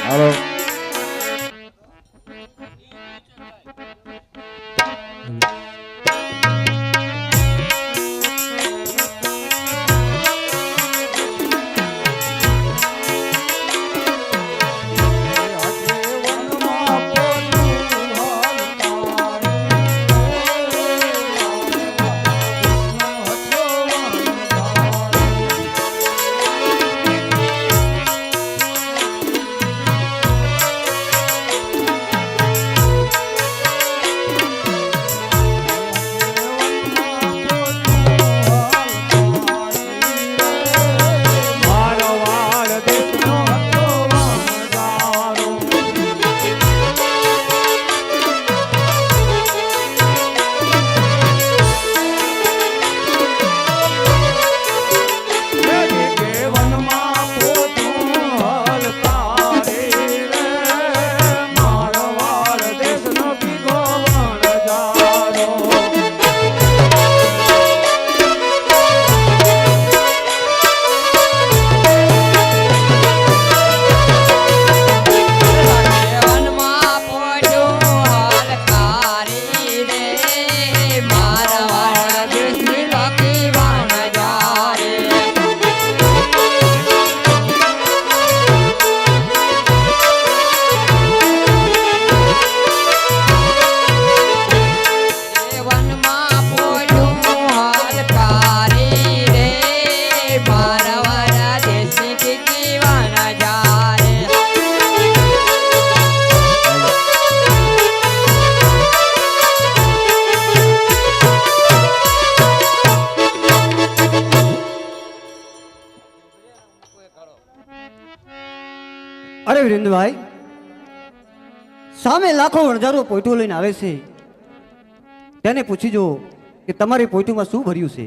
હાલો અરે વિરેન્દ્રભાઈ, સામે લાખો હજારો પોઈટું લઈને આવે છે, તેને પૂછી જો કે તમારી પોઈટુમાં શું ભર્યું છે.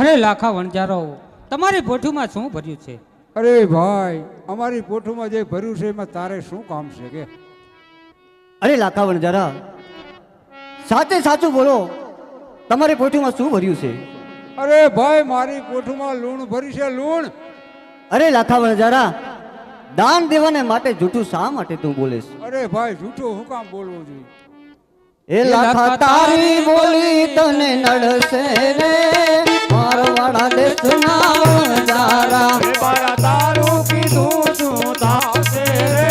અરે લાખા વણજારો, તમારી પોઠુમાં શું ભર્યું છે? અરે ભાઈ, અમારી પોઠુમાં જે ભર્યું છે એમાં તારે શું કામ છે કે? અરે લાખા વણજારા, સાચે સાચું બોલો, તમારી પોઈટુમાં શું ભર્યું છે? અરે ભાઈ, મારી પોઠુમાં લૂણ ભરી છે, લૂણ. અરે લાખા વણજારા, દાન દેવાને માટે જૂઠું શા માટે તું બોલેશ? અરે ભાઈ, જૂઠું હું કામ બોલવું જોઈએ? એ લાખા તારી બોલી તને નડશે રે, મારવાડા દેશના વણજારા. મારા તારું કીધું શું થાશે રે,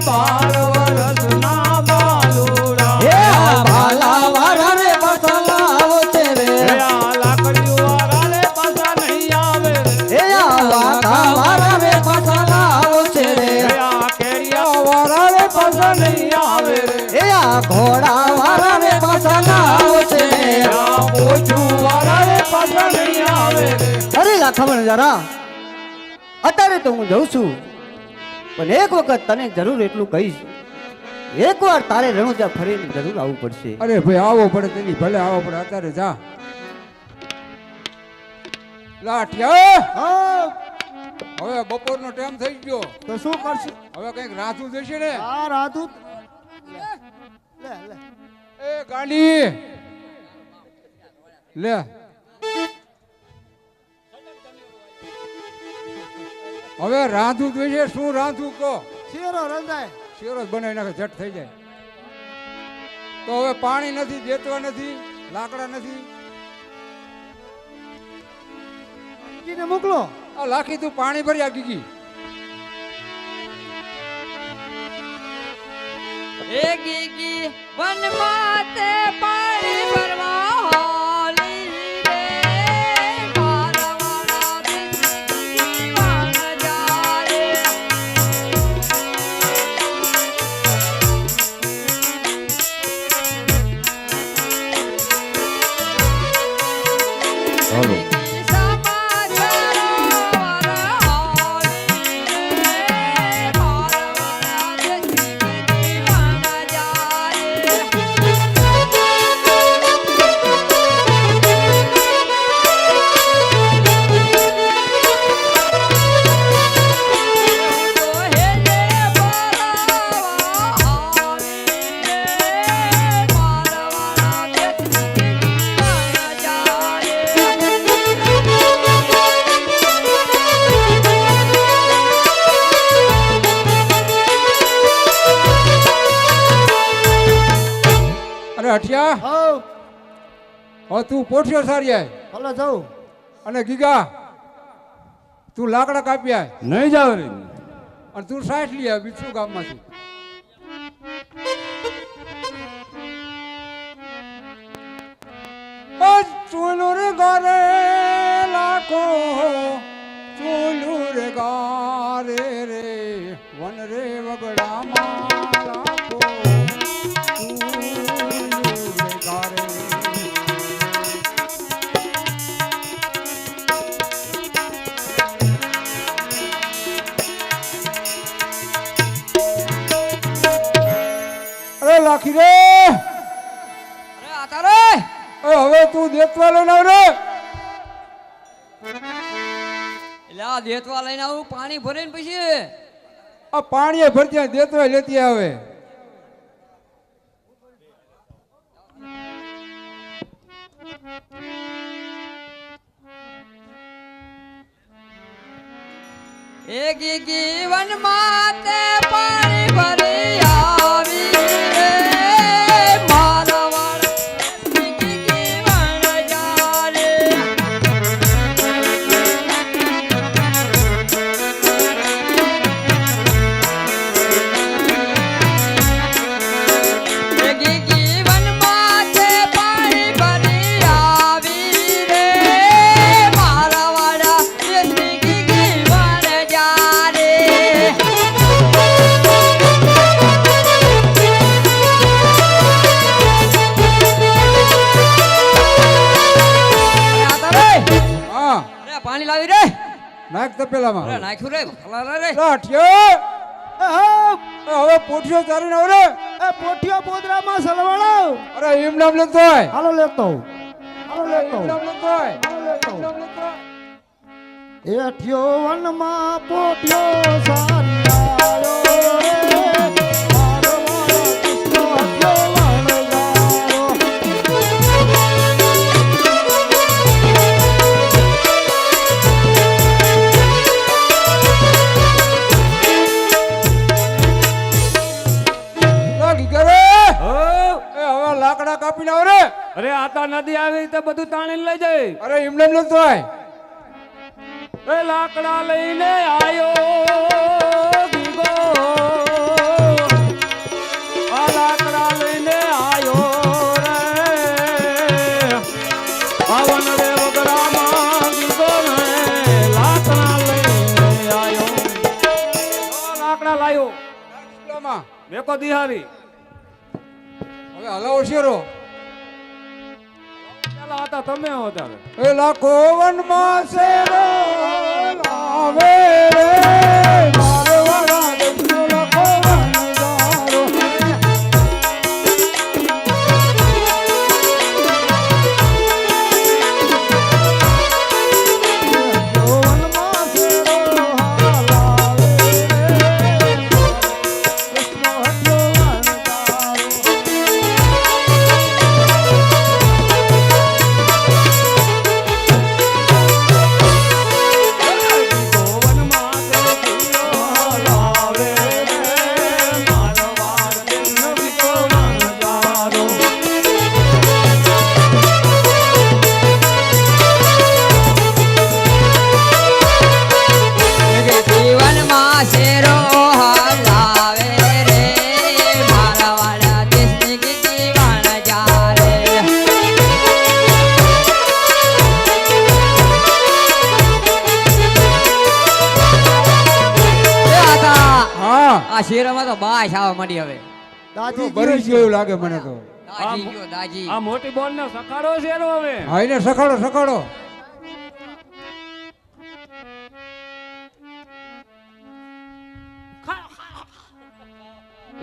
12 વર્ષના બાલુડા. એ આ ભાલા વાળા રે પાછા આવશે રે, આ લાકડીઓ વાળા રે પાછા નહીં આવે રે. એ આ વાઘા વાળા રે પાછા આવશે રે, આ કેરિયા વાળા રે પાછા નહીં આવે રે. એ આ ઘોડા વાળા રે પાછા આવશે રે. આ પોચું વાળા રે પાછા નહીં આવે રે. અરે લાખા વણજારા, અત્યારે તો હું જઉં છું, પણ એક વખત તને જરૂર એટલું કહીશ, એકવાર તારે રણુજા ફરીને જરૂર આવવું પડશે. અરે ભાઈ, આવો પડે તેની ભલે આવો પડે, અત્યારે જા. લાઠિયા, હા, હવે બપોરનો ટાઈમ થઈ ગયો, તો શું કરશે? હવે કઈક રાતું જશે ને. આ રાધુ લે લે એ ગાંડી લે, હવે રાંધું જોઈએ. શું રાંધું કહો? શેરો રંધાય. શેરો જ બનાવી નાખે, ઝટ થઈ જાય. તો હવે પાણી નથી, દેતવા નથી, લાકડા નથી. કીને મોકલો. આ લાખી તું પાણી ભરી આ ગીગી. એ ગીગી વનમાં તે પાણી ભરવા હોલી રે, મારવાડા દેશની વણજારા રે. હાલો હઠિયા હો હવે તું પોઠિયો સારી આય ભલે જાઉં. અને ગીગા તું લાકડા કાપી આય નહીં જાવ રે અને તું સાઠ લઈ આય બીજું ગામમાંથી ચૂલુર ગારે લાખો ચૂલુર ગારે રે વન રે વગડામાં લાખો ચૂલુર ગારે અરે લાખી રે અરે આતા રે હવે તું દેતવા લઈને આવ રે એટલે આ દેતવા લઈને આવું પાણી ભરીને પછી આ પાણીએ ભરતી દેતવા લેતી આવે એ ગીગી વનમાં તે પાણી ભરી આવી રે મારા વાળા ગીગી વન જા રે એ ગીગી વનમાં તે પાણી ભરી આવી રે મારા વાળા ગીગી વન જા રે હા અરે પાણી લાવી રે નાખ તપેલામાં અરે નાખ્યું રે ફલારા રે લાઠિયો હવે પોઠિયો ચાલીને આવ રે એ પોઠિયો પોદરામાં સલવાળો. અરે એમ નામ લેતો હોય હાલો લેતો આવું. હાલો લેતો એમ આવું. નામ લેતો હોય હાલો લેતો એમ આવું. નામ લેતો હોય. એઠિયો વનમાં પોઠિયો સારી આવ્યો રે. મારો વાળો કૃષ્ણ હઠિયો વણગારો. લાગી કરે હો એ હવે લાકડા કાપીને આવ રે અરે આતા નદી આવી તો બધું તાણીને લઈ જાય અરે એમ નામ લેતો હોય એ લાકડા લઈને આયો ગીગો આ લાકડા લઈને આયો રે પાવન રે વગડામાં ગીગો ને લાકડા લઈને આયો લાકડા લાયો લાકડામાં. મેકો દિહારી હવે હલાવો શેરો પેલા હતા તમે હો ત્યારે એ લાખો વનમાં શેરો લાવે રે મારો વાળા દુખનો લાખો વનગારો. એઠિયો વનમાં શેરો હાલાવે રે. કૃષ્ણ હઠિયો વણગારો. જીવનમાં શેરો હલાવે રે મારા વાળા દેશની ગીગી વન જા રે એ આતા હા આ શેરોમાં તો બાશ આવવા માંડી હવે દાદી બરી ગયો એવું લાગે મને તો દાજી ગયો દાજી આ મોટી બોલ ને સખાડો છે એનો હવે હા એને સખાડો સખાડો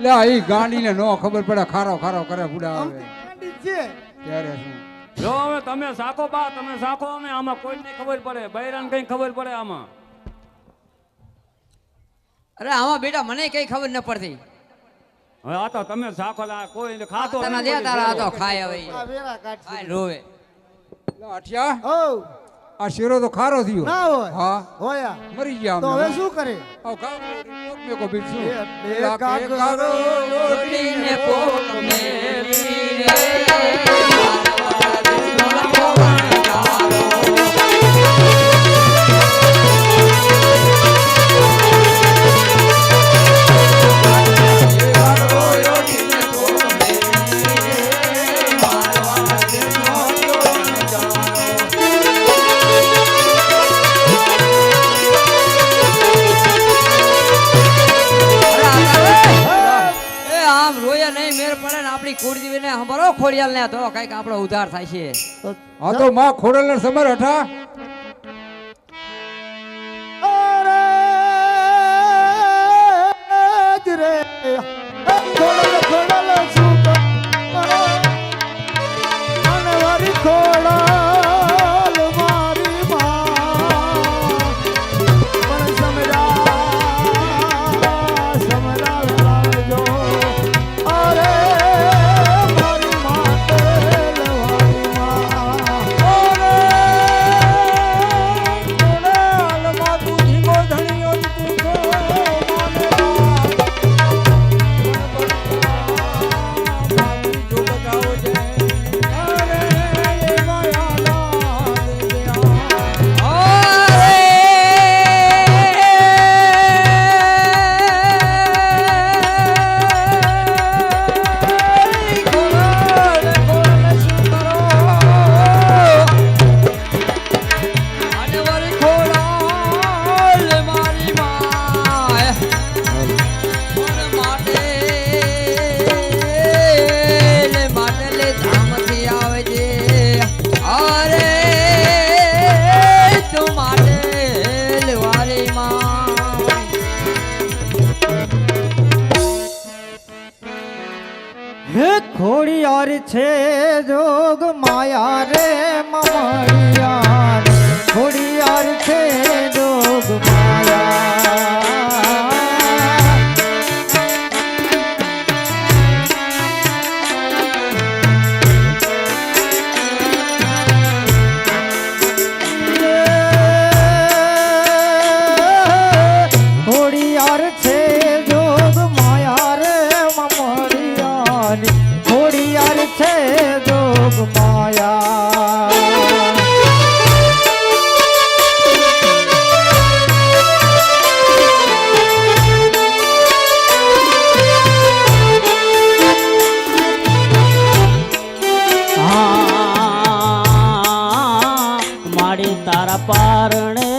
લે આ ઈ ગાંડીને નો ખબર પડે ખારો ખારો કરે બુડા આવે ગાંડી છે. ત્યારે શું જો હવે તમે સાખો બા તમે સાખો અમે આમાં કોઈને ખબર પડે બૈરાને કઈ ખબર પડે આમાં અરે આમાં બેટા મને કઈ ખબર ન પડતી હવે આ તો તમે સાખો લા કોઈ ખાતો તને નહીં દે કોઈ તારા આ તો ભેગો. ખાય હવે આ વેરા કાઢશે. આ રોવે લે અઠિયા હો આ આ શેરો તો ખારો થયો ના હોય હા હોયા મરી ગયા તો અમે હવે શું કરે આવ કાગરો કોક મેકો બીજું એ બે કાગરો રોટીને પોક મેલી રે મારવાડા દેશનો લાખો વણજારો કુળજીને હંભારો ખોડિયાલ ને તો કઈક આપણો ઉધાર થાય છે હા તો માં ખોડલ ને સમર હઠા અરે જ રે ખોડલ ખોડલ શું કરો અને વારી ખોડલ મારી માં પણ સમરા લાવજો અરે મારી માતે લવારી માં ઓરે ખોડલ માં તું ધીમો ધણીયો તું છો માને જો બતાવો છે અરે એ માયા દે હે ખોડિયાર છે જોગ માયા રે મમડિયા ખોડિયાર છે જોગ માયા ખોડિયાર છે જોગ માયા રે મમડિયા ખોડિયાર છે જોગ માયા માડી તારા પારણે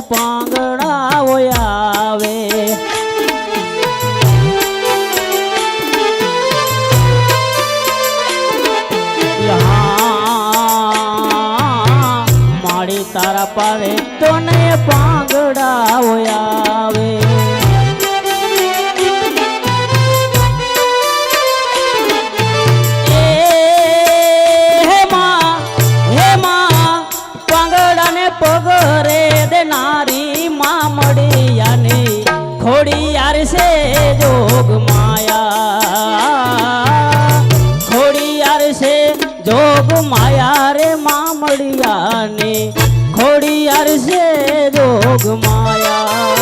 પાંગડા આવે માડી તારા પારે તો ને પાંગડા આવે પગરે દેનારી મામડિયાની ખોડિયાર છે જોગ માયા ખોડિયાર છે જોગ માયા રે મામડિયાની ખોડિયાર છે જોગ માયા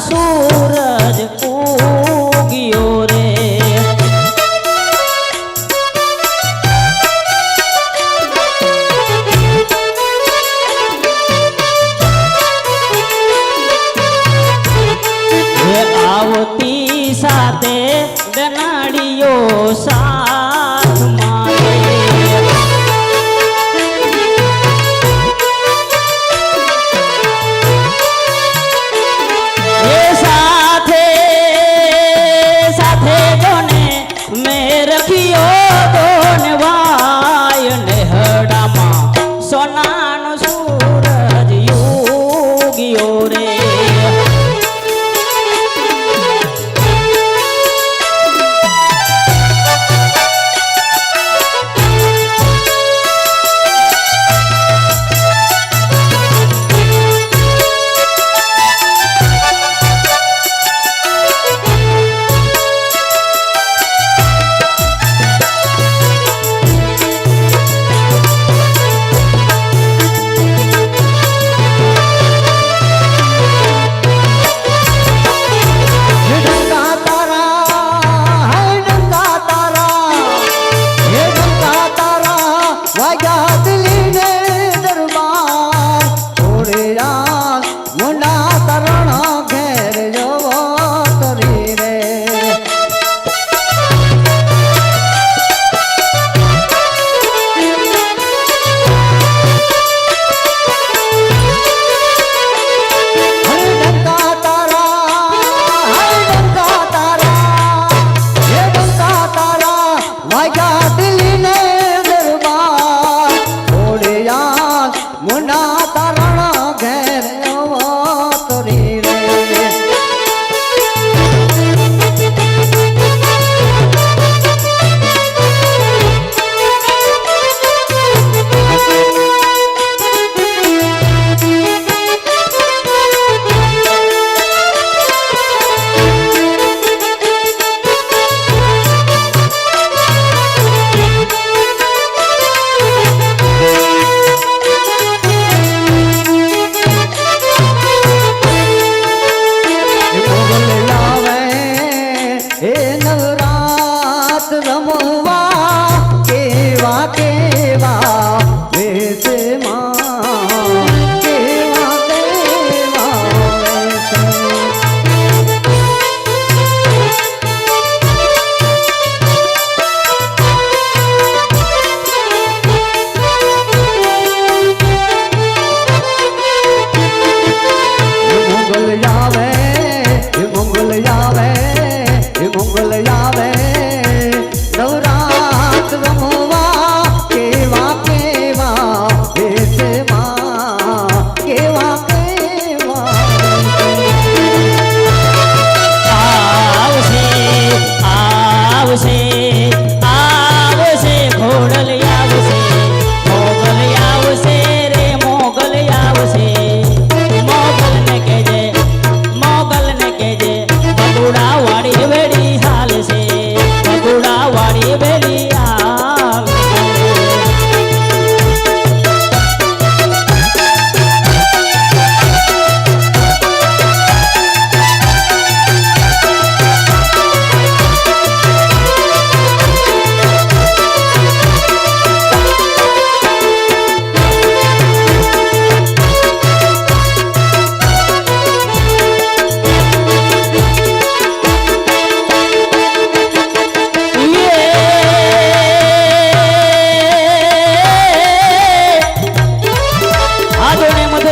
સૂરજ ઉગ્યો રે હે આવતી સાથે બેનાડીઓ સાથ મારે એ સાથે સાથે જોને મેં રખ્યો દોને વાય નેહડામાં સોનાનો સૂરજ ઉગ્યો રે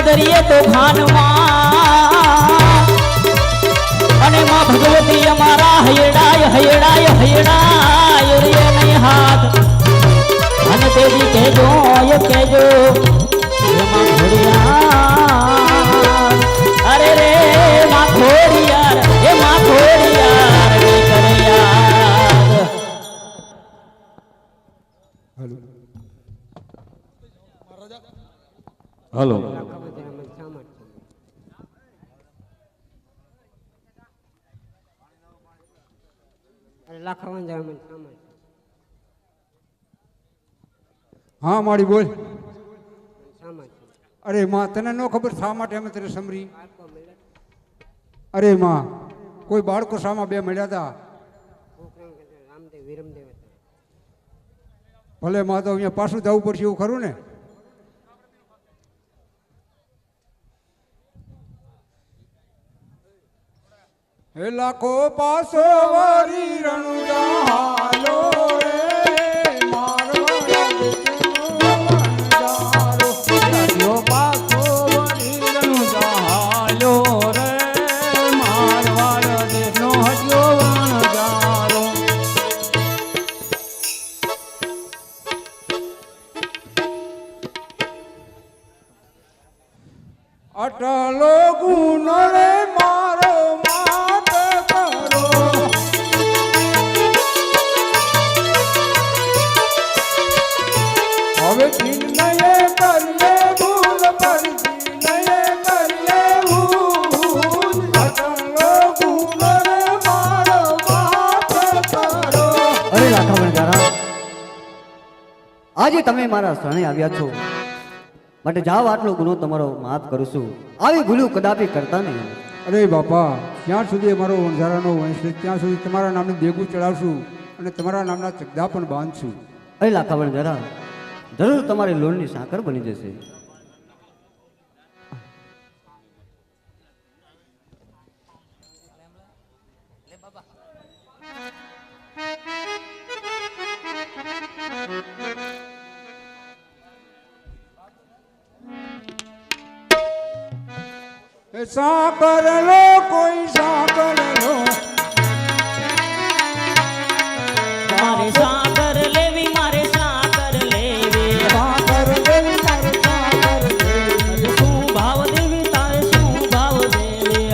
દરિયે તોફાનમાં અને માં ભગવતી અમારા હૈયડાય હૈયડાય હૈયડાય રે નહીં હાથ અને તેજી કહેજો માં ઘોડિયાર અરે રે માં ઘોડિયાર એ માં ઘોડિયાર રે કરે યાદ હલો હા માડી બોલ. અરે માં તને ન ખબર શા માટે અમે તને સમરી? અરે માં કોઈ બાળકો સામા બે મળ્યા હતા. ભલે માં તો અહીંયા પાછું જવું પડશે એવું ખરું ને. હે લાખો પાસો વારી રણુજા હાલો રે મારવાડા દેશનો વણજારો. યો પાછો વણીરનું જહાલો રે મારવાડ દેશનો હટ્યો વણજારો. અટલો ગુણ રે મારો માત કરો. હવે ચિન્મયે કરીએ ભૂલ પરથી નયે કરીએ ભૂલ. અટલો ગુણ રે મારો માત કરો. અરે લાખા વણજારા, આજે તમે મારા શરણે આવ્યા છો માટે જાઓ, આટલો ગુનો તમારો માફ કરું છું. આવી ભૂલું કદાપી કરતા નહીં. અરે બાપા, જ્યાં સુધી અમારો વણઝારાનો વંશ છે ત્યાં સુધી તમારા નામનું દેગું ચડાવશું અને તમારા નામના ચગદા પણ બાંધશું. અરે લાખા વણજારા, જરૂર તમારી લોણની સાકર બની જશે. સાકર લો કોઈ સાકર લો. મારે સાકર લેવી, મારે સાકર લેવી. સાકર દેવી મારે સાકર દેવી. શું ભાવ દેવી, તારે શું ભાવ દેવી.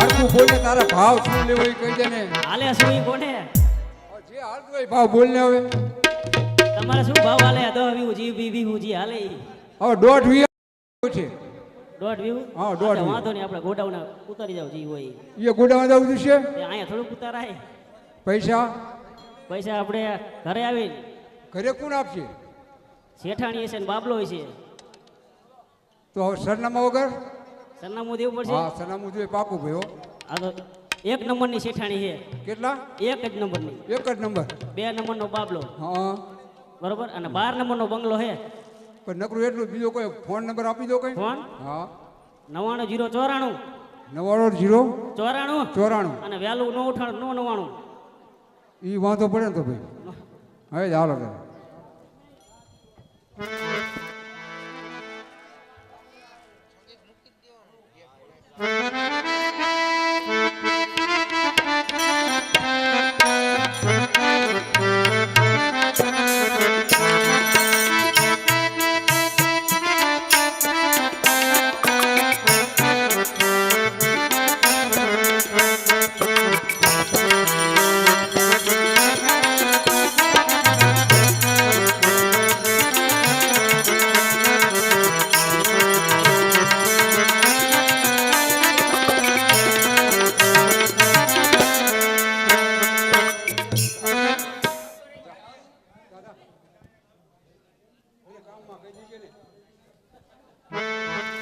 હરકું બોલે તારા ભાવ શું લેવો એ કહી દે ને. હાલે શું ઈ કોને જે હાલતું હોય ભાવ બોલ ને. હવે તમારે શું ભાવ હાલે? 10 વીઘું જી 20 વીઘું જી હાલે ઈ. હવે 1.5 વીઘા છે. 1.5 વીઘું? હા, 1.5 વીઘું. વાંધો નહીં, આપણે ગોડાઉન ઉતારી જાવ જી હોય એ ગોડામાં જવું છે. એ અહીંયા થોડુંક ઉતારાય. પૈસા પૈસા આપણે ઘરે આવીને ઘરે કોણ આપશે? શેઠાણી હશે ને બાબલો હશે. તો હવે સરનામા વગર? સરનામું દેવું પડશે. હા, સરનામું જોઈએ પાકું ભાઈ હો. આ તો 1 નંબરની શેઠાણી છે. કેટલા? 1 જ નંબરની. એક જ નંબર. 2 નંબરનો બાબલો, હા, બરોબર, અને 12 નંબરનો બંગલો છે. પણ નકરું એટલું. બીજો કોઈ ફોન નંબર આપી દો કઈ. ફોન હા, 99 094 90 94 94. અને વહેલું નો ઉઠાણ નો 99. એ વાંધો પડે ને તો ભાઈ. હવે જ હાલો તારે.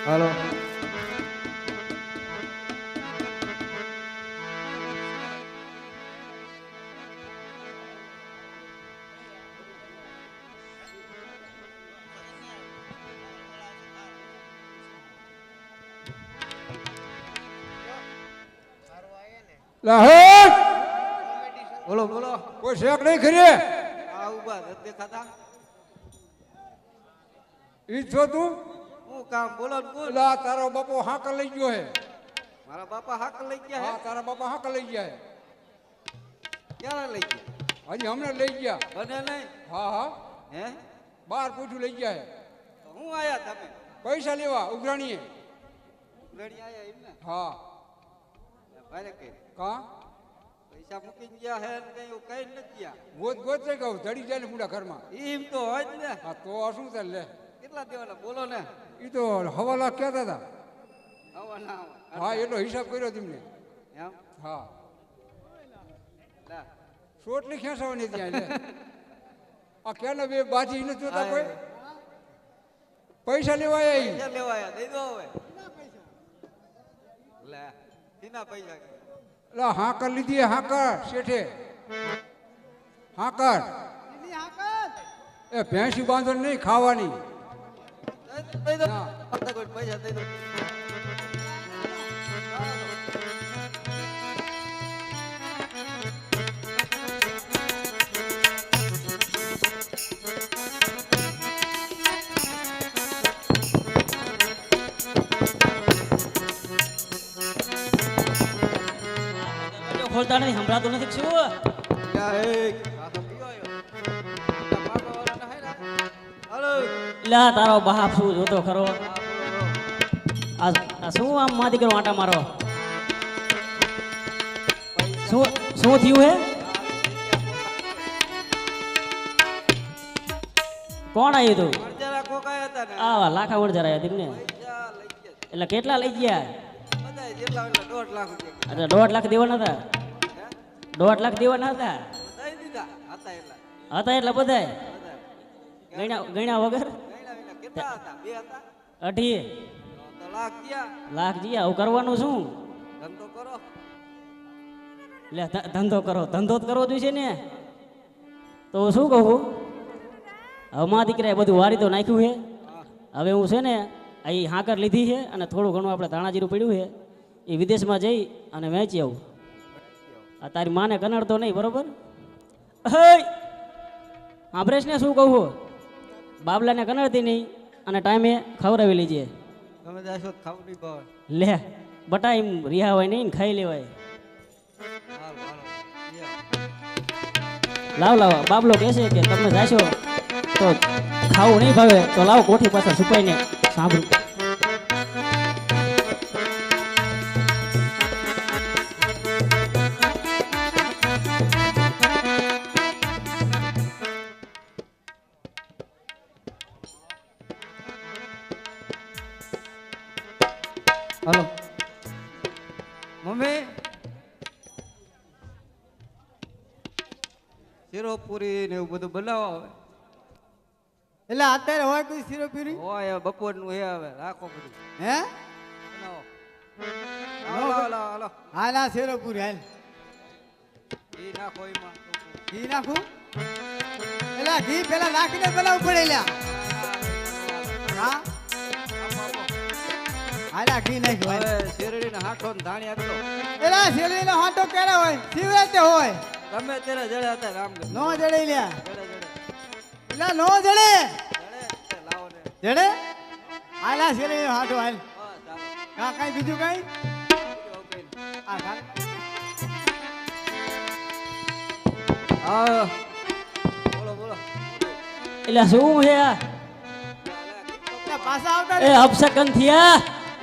હાલો. લાહેર બોલો બોલો. કોઈ શેક નહીં ખરી? આ ઉભા નથી દેખાતા. ઈ છો તું? હું કામ બોલો ને બોલ. લા તારો બાપો હાકર લઈ ગયો હે. મારા બાપા હાક લઈ ગયા હા, તારા બાપા હાકર લઈ ગયા હે. ક્યારે લઈ ગયા? હજી હમણાં લઈ ગયા. બને નહીં. હા હા, હે? બાર પૂછું લઈ ગયા હે. તો હું આયા તમે? પૈસા લેવા ઉઘરાણીએ. ઉઘરાણી આયા એમ ને? હા. ભારે કઈ કા પૈસા મૂકીને ગયા હે ને કઈ કઈ નથી ગયા. ગોત ગોત થઈ કહું ધડી જાય ને પૂરા ઘરમાં. એમ તો હોય જ ને. હા, તો શું ચાલ લે. કેટલા દેવાના બોલો ને? ઈ તો 1.5 લાખ કહેતા હતા. આવા ના આવા. હા, એટલો હિસાબ કર્યો તમને. એમ? હા, લા. સોટલી ખેંચાવાની ત્યાં લે. આ ક્યાંના બે બાજી નથી જોતા કોઈ? પૈસા લેવા આવ્યા ઈ. પૈસા લેવા આયા દઈ દો હવે. લે એટલે હાકર લીધી હાકર શેઠે હાકર એ ભેંસી બાંધવાની નહીં ખાવાની ના. ખોલતા નથી સંભળાતું નથી શું લા તારો બાપ શું જોતો ખરો આ શું આમ માં દીકરો આટા મારો શું શું થયું હે કોણ આવ્યું તું આવા લાખા વણઝારા આવ્યા તેમને એટલે કેટલા લઈ ગયા અરે 1.5 લાખ દેવાના હતા 1.5 લાખ દેવાના હતા હતા એટલા બધાય ગણ્યા વગર 18 લાખ જીયા આવું કરવાનું શું લે ધંધો કરો ધંધો જ કરવો જોઈએ ને તો શું કહું હવે માં દીકરાએ બધું વારી તો નાખ્યું છે હવે હું છે ને અહીં હાકર લીધી છે અને થોડું ઘણું આપણે ધાણાજીરું પડ્યું છે એ વિદેશમાં જઈ અને વેચી આવું આ તારી માને કનડતો નહીં બરોબર હે સાંભળેશ ને શું કહું બાબલાને કનડતી નહીં અને ટાઈમે ખવડાવી લીજે લે બટા એમ રિહા હોય નહીં ને ખાઈ લેવાય લાવ લાવ બાબલો કહેશે કે તમે જાશો તો ખાવું નહીં ભાવે તો લાવો કોઠી પાછળ છુપાઈને સાંભળું હાલો મમ્મી શીરો પૂરી ને એવું બધું બનાવો હવે એટલે અત્યારે હોય કોઈ શીરો પીરી હોય બપોરનું હે હવે રાખો બધું હે બનાવો હાલો હાલો હાલો હાલ આ શીરો પૂરી હાલ ઘી નાખો એમાં ઘી નાખું એટલે ઘી પેલા નાખીને બનાવવું પડે લ્યા હા હાલ આ ઘી નાખ્યું હવે શેરડીને હાંઠો ને ધાણી આપી દો એટલે શેરડીનો હાંટો ક્યારે હોય શિવરાતે હોય ગમે ત્યારે જડે હતા રામ નો જડે લ્યા જડે જડે એટલે નો જડે જડે લાવો ને જડે હાલ આ શેરડીનો હાંટો હાલ બસ ચાલો હા કઈ બીજું કઈ ઓકે હા હાલ હા બોલો બોલો એટલે શું છે આ? એટલે પાછા આવતા એ અપસકન થયા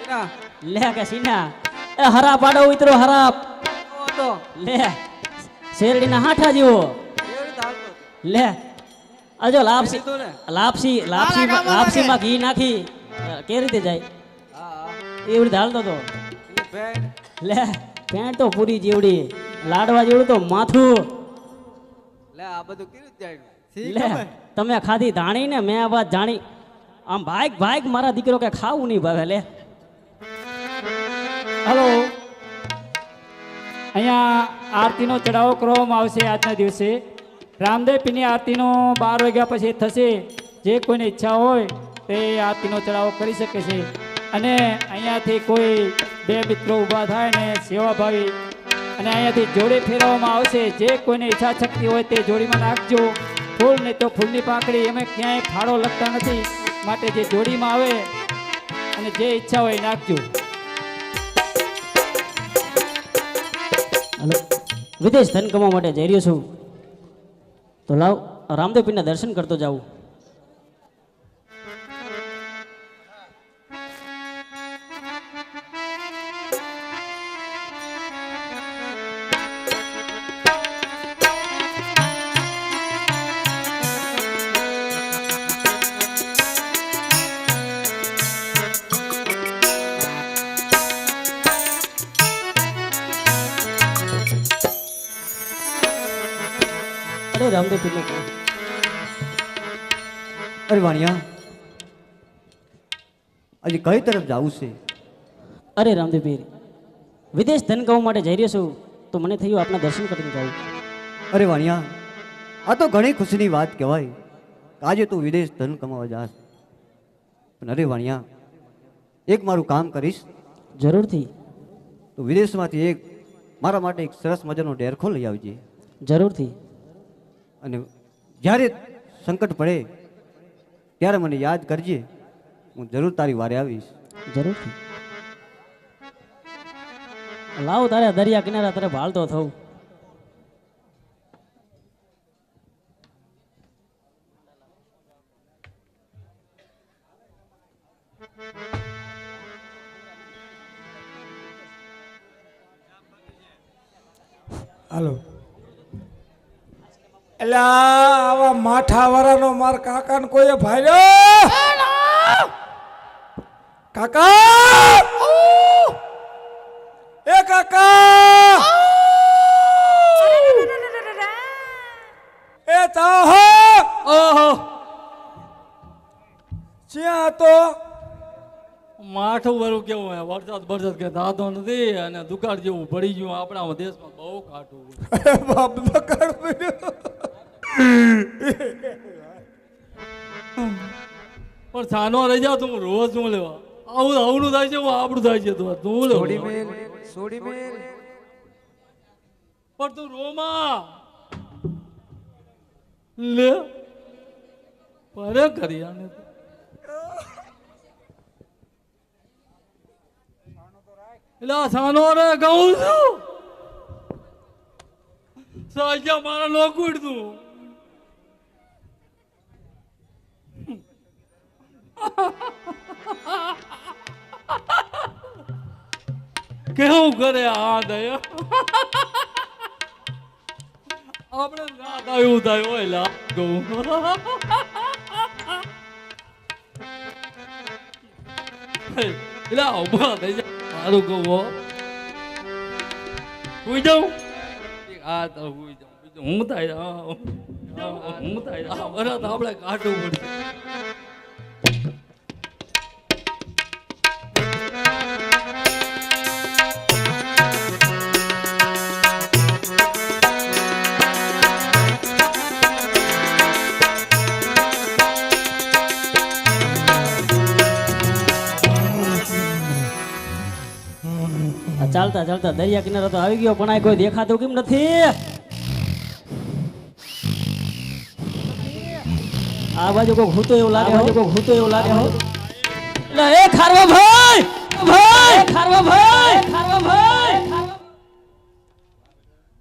એના લે કે સીના એ હરા પાડો ઉતરો હરાપ તો લે શેરડીના હાઠા જેવો એવી ધારતો લે આજો લાપસી લીધું ને લાપસી લાપસી લાપસીમાં ઘી નાખી કેવી રીતે જાય હા હા એવી રીતે હાલતો તો એની ભેણ લે પેન્ટ તો પૂરી જેવડી લાડવા જેવડું તો માથું લે આ બધું કેવી રીતે આવ્યું શી લે ખબર તમે ખાધી ધાણી ને મેં આ વાત જાણી આમ ભાગ ભાગ મારા દીકરો કે ખાવું નહીં ભાવે લે હલો અહીંયા આરતીનો ચડાવો કરવામાં આવશે આજના દિવસે રામદેવ પીરની આરતીનો 12 વાગ્યા પછી થશે જે કોઈને ઈચ્છા હોય તે આરતીનો ચડાવો કરી શકે છે અને અહીંયાથી કોઈ બે મિત્રો ઊભા થાય ને સેવાભાવી અને અહીંયાથી જોડે ફેરવવામાં આવશે જે કોઈને ઈચ્છા શક્તિ હોય તે જોડીમાં નાખજો ફૂલ નહીં તો ફૂલની પાંખડી અમે ક્યાંય ફાળો લખતા નથી માટે જે જોડીમાં આવે અને જે ઈચ્છા હોય એ નાખજો. હલો વિદેશ ધન કમાવા માટે જઈ રહ્યો છું તો લાવ રામદેવ પીરના દર્શન કરતો જાઉં. અરે રામદેવ પીરને કહું. અરે વાણિયા હજી કઈ તરફ જવું છે અરે રામદેવ પીર વિદેશ ધન કમાવા માટે જઈ રહ્યો છું તો મને થયું આપના દર્શન કરીને જાઉં. અરે વાણિયા, આ તો ઘણી ખુશીની વાત કહેવાય. આજે તું વિદેશ ધન કમાવા જાસ. પણ અરે વાણિયા, એક મારું કામ કરીશ. જરૂરથી. તો વિદેશમાંથી મારા માટે એક સરસ મજાનો ડેરખો લઈ આવજે. જરૂરથી. અને જ્યારે સંકટ પડે ત્યારે મને યાદ કરજે. હું જરૂર તારી વારે આવીશ. જરૂરથી. લાવ તારે દરિયા કિનારા તારે ભાળતો થવું. હાલો. એટલે આવા માઠાવાળાનો માર કાકાને કોઈએ ભાર્યો? કાકા! એ કાકા! એ તાહો! ઓહો, જ્યાં તો માઠું વાળું કેવું હે, વરસાદ કે દાદો નથી અને દુકાળ જેવું પડી ગયું આપણા દેશમાં બહુ કાઠું. બાપ દકાળ પડ્યો. પણ સાનો રહી જાવ તું રોજ શું લેવા આવું આવડું થાય છે આપણું થાય છે તું લેવા પણ તું રોમા લે પરે કરી આને તો. એટલે આ સાનો રે કહું છું સાજા મારા નો કૂટતું. કેવું કરે આ દયા આપણે રાત આવ્યું થાય હોય લા કહું એટલે ઉભા થઈ જાય સારું કહું હુઈ જાઉં આ તો હુઈ જાઉં બીજું હું થાય હું થાય વરત આપણે કાઢવું પડશે. ચાલતા ચાલતા દરિયા કિનારો તો આવી ગયો પણ આ કોઈ દેખાતું કેમ નથી? આ બાજુ કોઈ ભૂતો એવું લાગે હો, કોઈ ભૂતો એવું લાગે હો. એટલે એ ખારવા ભાઈ, ભાઈ ખારવા ભાઈ, ખારવા ભાઈ,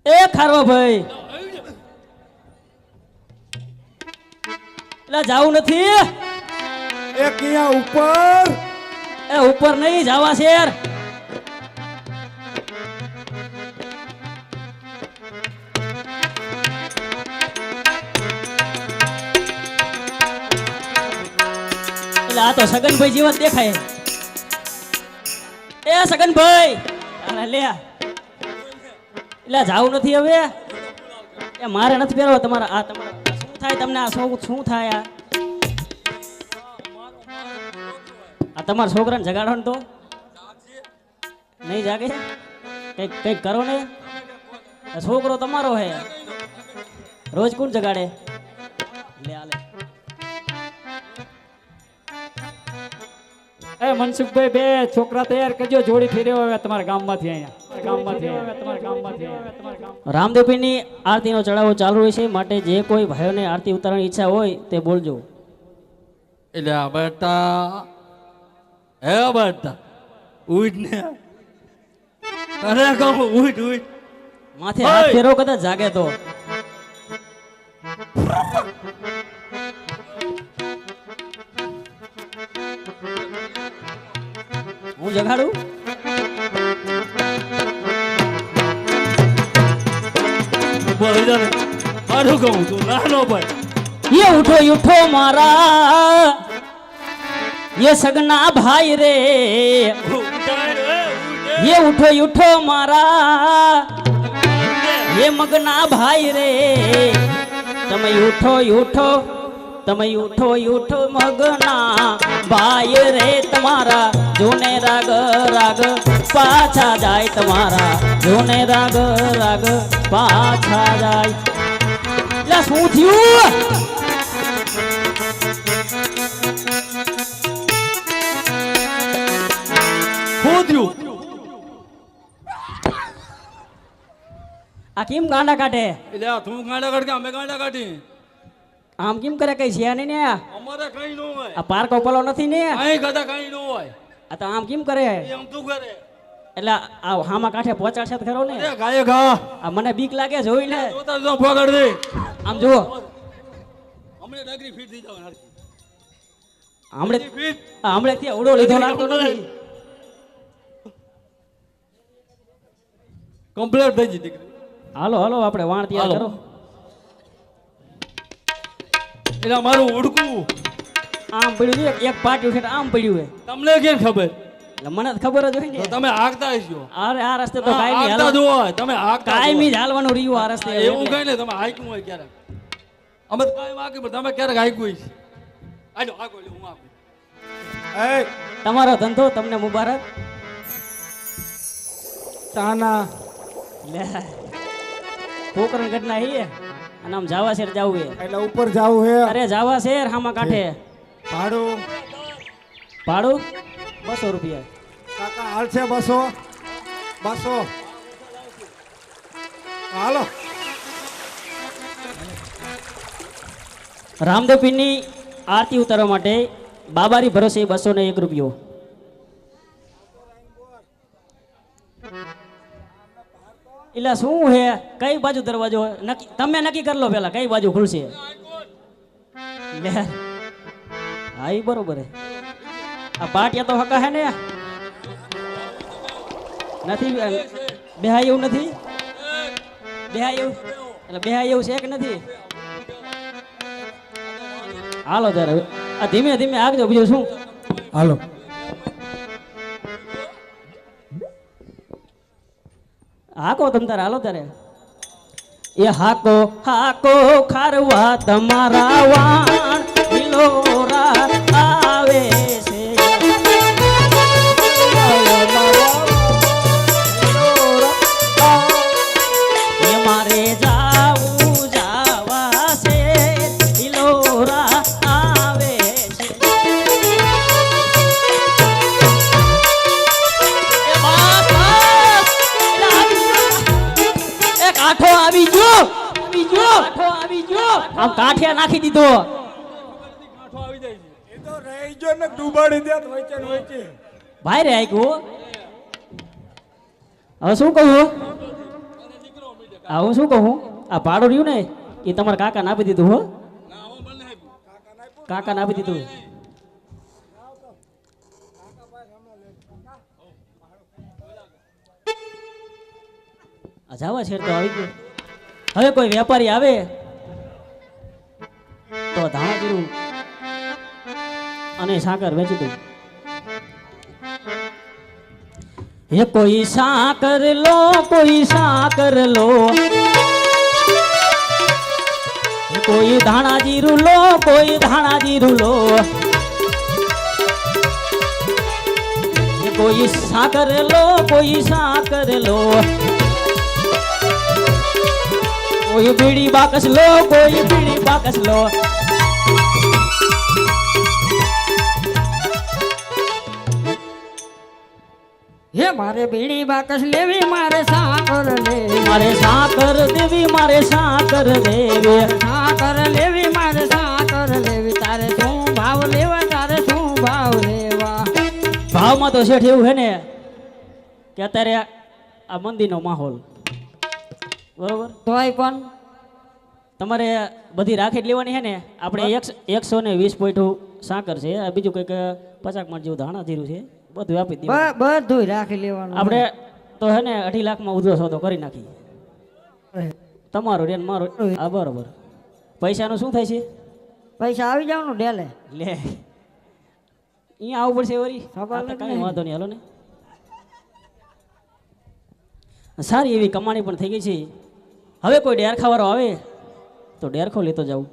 એ ખારવા ભાઈ, એટલે જાવું નથી? એ ક્યાં ઉપર? એ ઉપર નહીં જાવા શેર. આ તો સગનભાઈ જીવન દેખાય. એ સગનભાઈ લે એટલે જાવું નથી હવે. એ મારે નથી પહેરવા તમારા. આ તમારા શું થાય તમને? આ શું થાય? આ તમારા છોકરાને જગાડો ને તો નહીં જાગે. કઈક કઈક કરો ને. છોકરો તમારો હે, રોજ કોણ જગાડે? લે આલે. એ મનસુખભાઈ બે છોકરા તૈયાર કરજો, જોડી ફેરવ્યો હવે તમારા ગામમાંથી. અહીંયા ગામમાંથી તમારા ગામમાંથી. રામદેવપીરની આરતીનો ચડાવો ચાલુ હોય છે, માટે જે કોઈ ભાઈઓને આરતી ઉતારવાની ઈચ્છા હોય તે બોલજો. એટલે આ બેટા હે બેટા ઉઠ ને અરે કહું ઉઠ ઉઠ. માથે હાથ ફેરવો કદાચ જાગે તો. હું જગાડું? મારું કહું તું નાનો ભાઈ. ये उठो उठो मारा ये सगना भाई रे, ये उठो मारा ये मगना भाई रे, તમે ઉઠો ઉઠો તમે ઉઠો મગના ભાઈ રે તમારા જોને રાગ રાગ પાછા જાય તમારા જોને રાગ રાગ પાછા જાય લા શું થયું શું થયું? આ કેમ ગાંડા કાઢે એટલે આ તું ગાંડા કાઢ કે અમે ગાંડા કાઢી? આમ કેમ કરે કઈ છે નહીં ને અમારે કઈ ન હોય. આ પાર્કો પલો નથી ને કઈ કદા કઈ ન હોય. આ તો આમ કેમ કરે એમ તું કરે. એટલે આ હામાં કાંઠે પહોંચાડશે તો ખરો ને અરે ગાયે ગા. આ મને બીક લાગે જોઈને જોતા તો પકડ દે. આમ જુઓ હમણે ડગરી ફીટ થઈ જવાનું. હમણે ફીટ. હમણેથી ઉડો લીધો લાગતો નથી કમ્પ્લીટ થઈ ગઈ દીકરી. હાલો હાલો આપણે વાણ તૈયાર હાલો. કરો એટલે મારું ઉડકું આમ પડ્યું છે એક પાટિયું છે આમ પડ્યું છે તમને કેમ ખબર? એટલે મને તો ખબર જ હોય તો ને તમે આગતા હશો. અરે આ રસ્તે તો કાયમી આગતા જ હોય. તમે આગતા જ હોય. કાયમી જ હાલવાનું રહ્યું આ રસ્તે એવું કઈ ને તમે હાઈકું હોય ક્યારેક. અમે તો કાંઈ વાગી પણ તમે ક્યારેક હાઈકું હોય છે. આજો આગો લે હું આપું. એ તમારો ધંધો તમને મુબારક તાના લે પોકરણ ઘટના હી અને આમ જાવા શેર જાવું હે એટલે ઉપર જાવું હે. અરે જાવા શેર હામાં કાંઠે ભાડું ભાડું 200 રૂપિયા કાકા હાલ છે 200 હાલો. રામદેવ પીરની આરતી ઉતારવા માટે બાબારી ભરોસે 201 રૂપિયો એટલે શું હે કઈ બાજુ દરવાજો નક્કી તમે નક્કી કરી લો પેલા કઈ બાજુ ખુલશે લે હા ઈ બરોબર હે આ પાટિયા તો હકા હે ને નથી બેહાય એવું નથી બેહાય એવું એટલે બેહાય એવું છે કે નથી હાલો ત્યારે આ ધીમે ધીમે આગજો બીજું શું હાલો. હાકો તમ તારે હાલો તારે એ હાકો હાકો ખારવા તમારા વાણ હિલોરા આવે છે એ મારે જાવું જાવા છે હિલોરા આવે છે એ બાપ એ કાઠો આવી ગયો આમ કાઠિયા નાખી દીધો કાંઠો આવી જાય છે. એ તો રહી ગયો ને ડૂબાડી દે વચ્ચે ને વચ્ચે. ભાઈ રે આગ્યો હવે શું કહું હું શું કહું આ ભાડું રહ્યું ને એ તમારા કાકા આપી દીધું હો કાકા આપી દીધું જાવા શેર તો આવી ગયો હવે કોઈ વેપારી આવે તો ધાણા જીરું અને સાકર વેચી દઉં ये कोई साकर लो कोई साकर लो कोई धाना जीरू लो कोई धाना जीरू लो कोई साकर लो कोई साकर लो कोई बीड़ी बाकस लो कोई बीड़ी बाकस लो હે મારે બીડી બાકસ લેવી મારે સાકર લેવી मारे साकर देवी मारे साकर देवी સાકર લેવી મારે સાકર લેવી તારે શું ભાવ લેવા તારે શું ભાવ લેવા ભાવમાં તો શેઠ એવું છે ને કે અત્યારે આ મંદિરનો માહોલ બરોબર તોય પણ તમારે બધી રાખી જ લેવાની છે ને આપણે 120 પોઈન્ટ સાકર છે આ બીજું કંઈક 50 મણ જેવું ધાણા જીરું છે બધું આપી દેવાનું બધું રાખી લેવાનું આપણે તો હે ને 2.5 લાખમાં ઉધરો સોદો કરી નાખી તમારો રે ને મારો આ બરોબર પૈસાનું શું થાય છે પૈસા આવી જવાનું ડેલે લે અહીંયા આવવું પડશે વળી ખબર આ તો જ કાંઈ નહીં. વાંધો નહીં હાલો ને સારી એવી કમાણી પણ થઈ ગઈ છે હવે કોઈ ડેરખાવાળો આવે તો ડેરખો લેતો જાઉં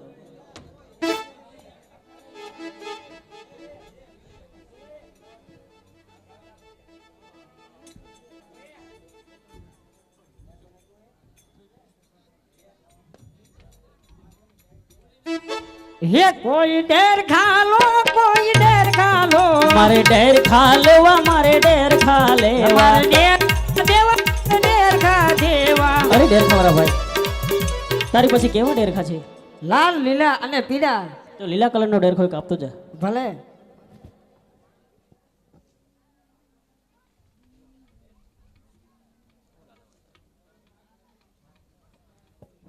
હે કોઈ ડેર ખાલો કોઈ ડેર ખાલો મારે ડેર ખા લેવા મારે ડેર ખા લેવા મારે ડેર દેવા ડેર ખા દેવા અરે ડેર ખાવાળા ભાઈ તારી પછી કેવા ડેર ખા છે લાલ લીલા અને પીળા તો લીલા કલરનો ડેર ખોઈ કાપતો જા ભલે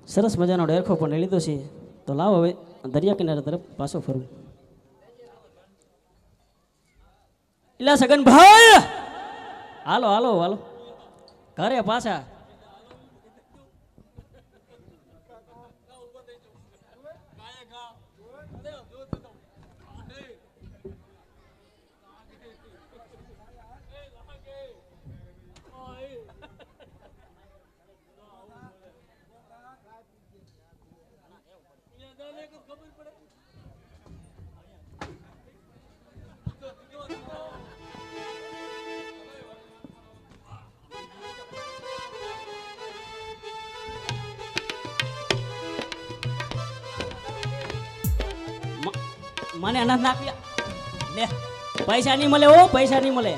સરસ મજાનો ડેરખો પણ લઈ લીધો છે તો લાવ હવે દરિયા કિનારા તરફ પાછો ફરું એટલે સગનભાઈ હાલો હાલો હાલો ઘરે પાછા મને અનાજ નાખી લે પૈસા નહીં મળે ઓ પૈસા નહીં મળે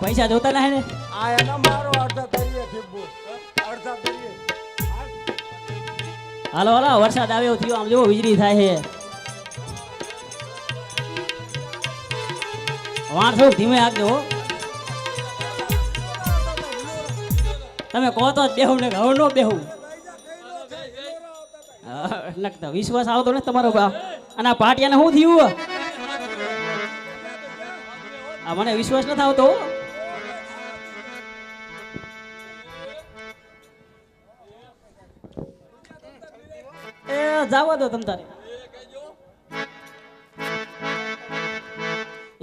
પૈસા જોતા ના હે ને આ એના મારો અડધા કરીએ ઠીબુ અડધા કરીએ હાલો હાલો વરસાદ આવ્યો થયો આમ જો વીજળી થાય છે વાણ થોડુંક ધીમે આગજો હો તમે કહો તો જ બેહું ને હવે ન બેહું નકતા વિશ્વાસ આવતો ને તમારો બા અને આ પાટિયાને શું થયું આ મને વિશ્વાસ નથી આવતો એ જાવા દો તમ તારે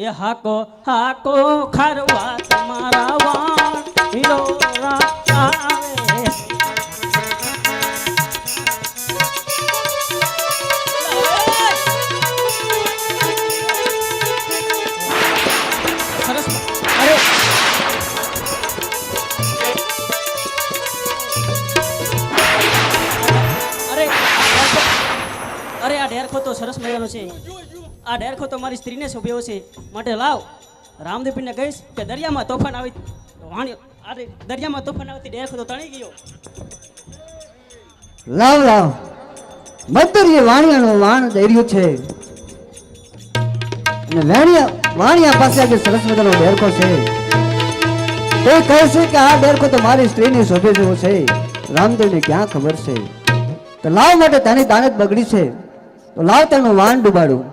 એ હાકો હાકો ખરવા તમારા વાણ હીરો આવે સરસ અરે અરે આ ડેરખો તો સરસ મજાનો છે આ ડેરખો તો મારી સ્ત્રીને શોભ્યો છે માટે લાવ રામદેવપીરને કહીશ કે દરિયામાં તોફાન આવી વાણી અરે દરિયામાં તોફાન આવતી ડેરખો તો તણી ગયો લાવ લાવ મધ્યરીએ વાણિયાનું વાણ દર્યું છે અને વાણિયા પાસે આજે સરસ મજાનો ડેરખો છે તે કહે છે કે આ ડેરખો તો મારી સ્ત્રીની શોભે જેવો છે રામદેવને ક્યાં ખબર છે તો લાવ માટે તાની તાને જ બગડી છે તો લાવ તેનું વાણ ડૂબાડું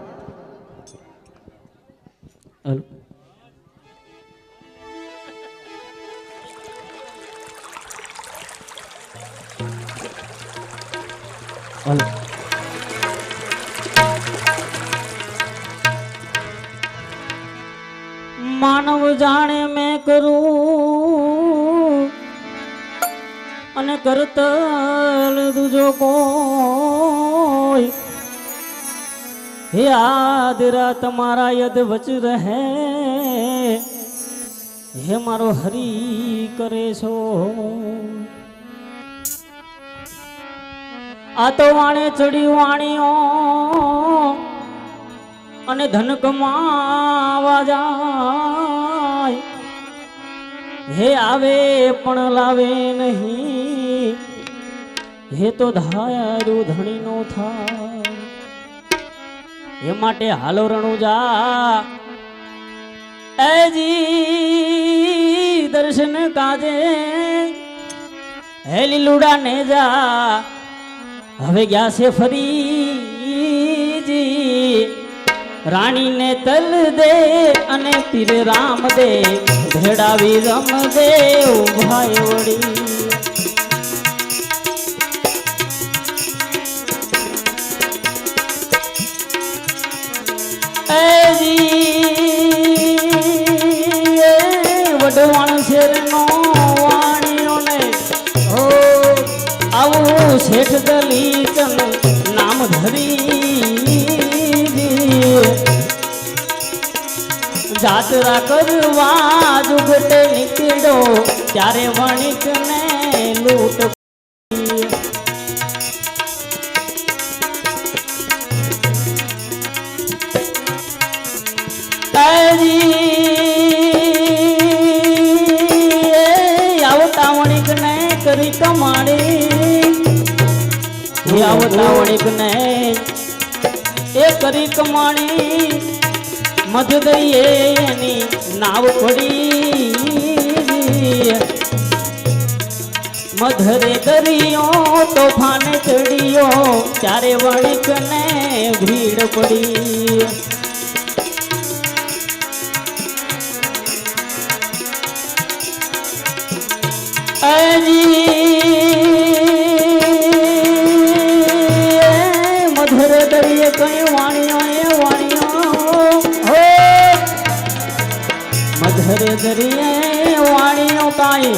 હાલો માનવ જાણે મેં કરું અને કરતલ દુજો કોઈ હે આદરા તમારા યદ વચ રહે હે મારો હરી કરે છો આ તો વાણે ચડી વાણીઓ અને ધન કમાવા જાય હે આવે પણ લાવે નહીં હે તો ધારું ધણી નો થાય હે માટે હાલો રણુજા એજી દર્શન કાજે હે લીલુડા ને જા હવે ગયા છે ફરીજી રાણીને તલ દે અને પીર રામ દે ભેડાવી રમ દે ભાઈ વડી વડવાણ શેરનો વાણીઓ ને આવું શેઠ દલીચન નામ ધરી જાત્રા કરવા જુગટે નીકળો ત્યારે વણિક ને લૂંટ કરી કમાણી એ આવતા વણિક ને એ કરી કમાણી મધદરિયે એની નાવ પડી મધરે દરિયો તોફાને ચડિયો ચારે વણિક ને ભીડ પડી મધુર દરિયે કઈ વાણિયો હો મધુર દરિયે વાણિયો કાઈ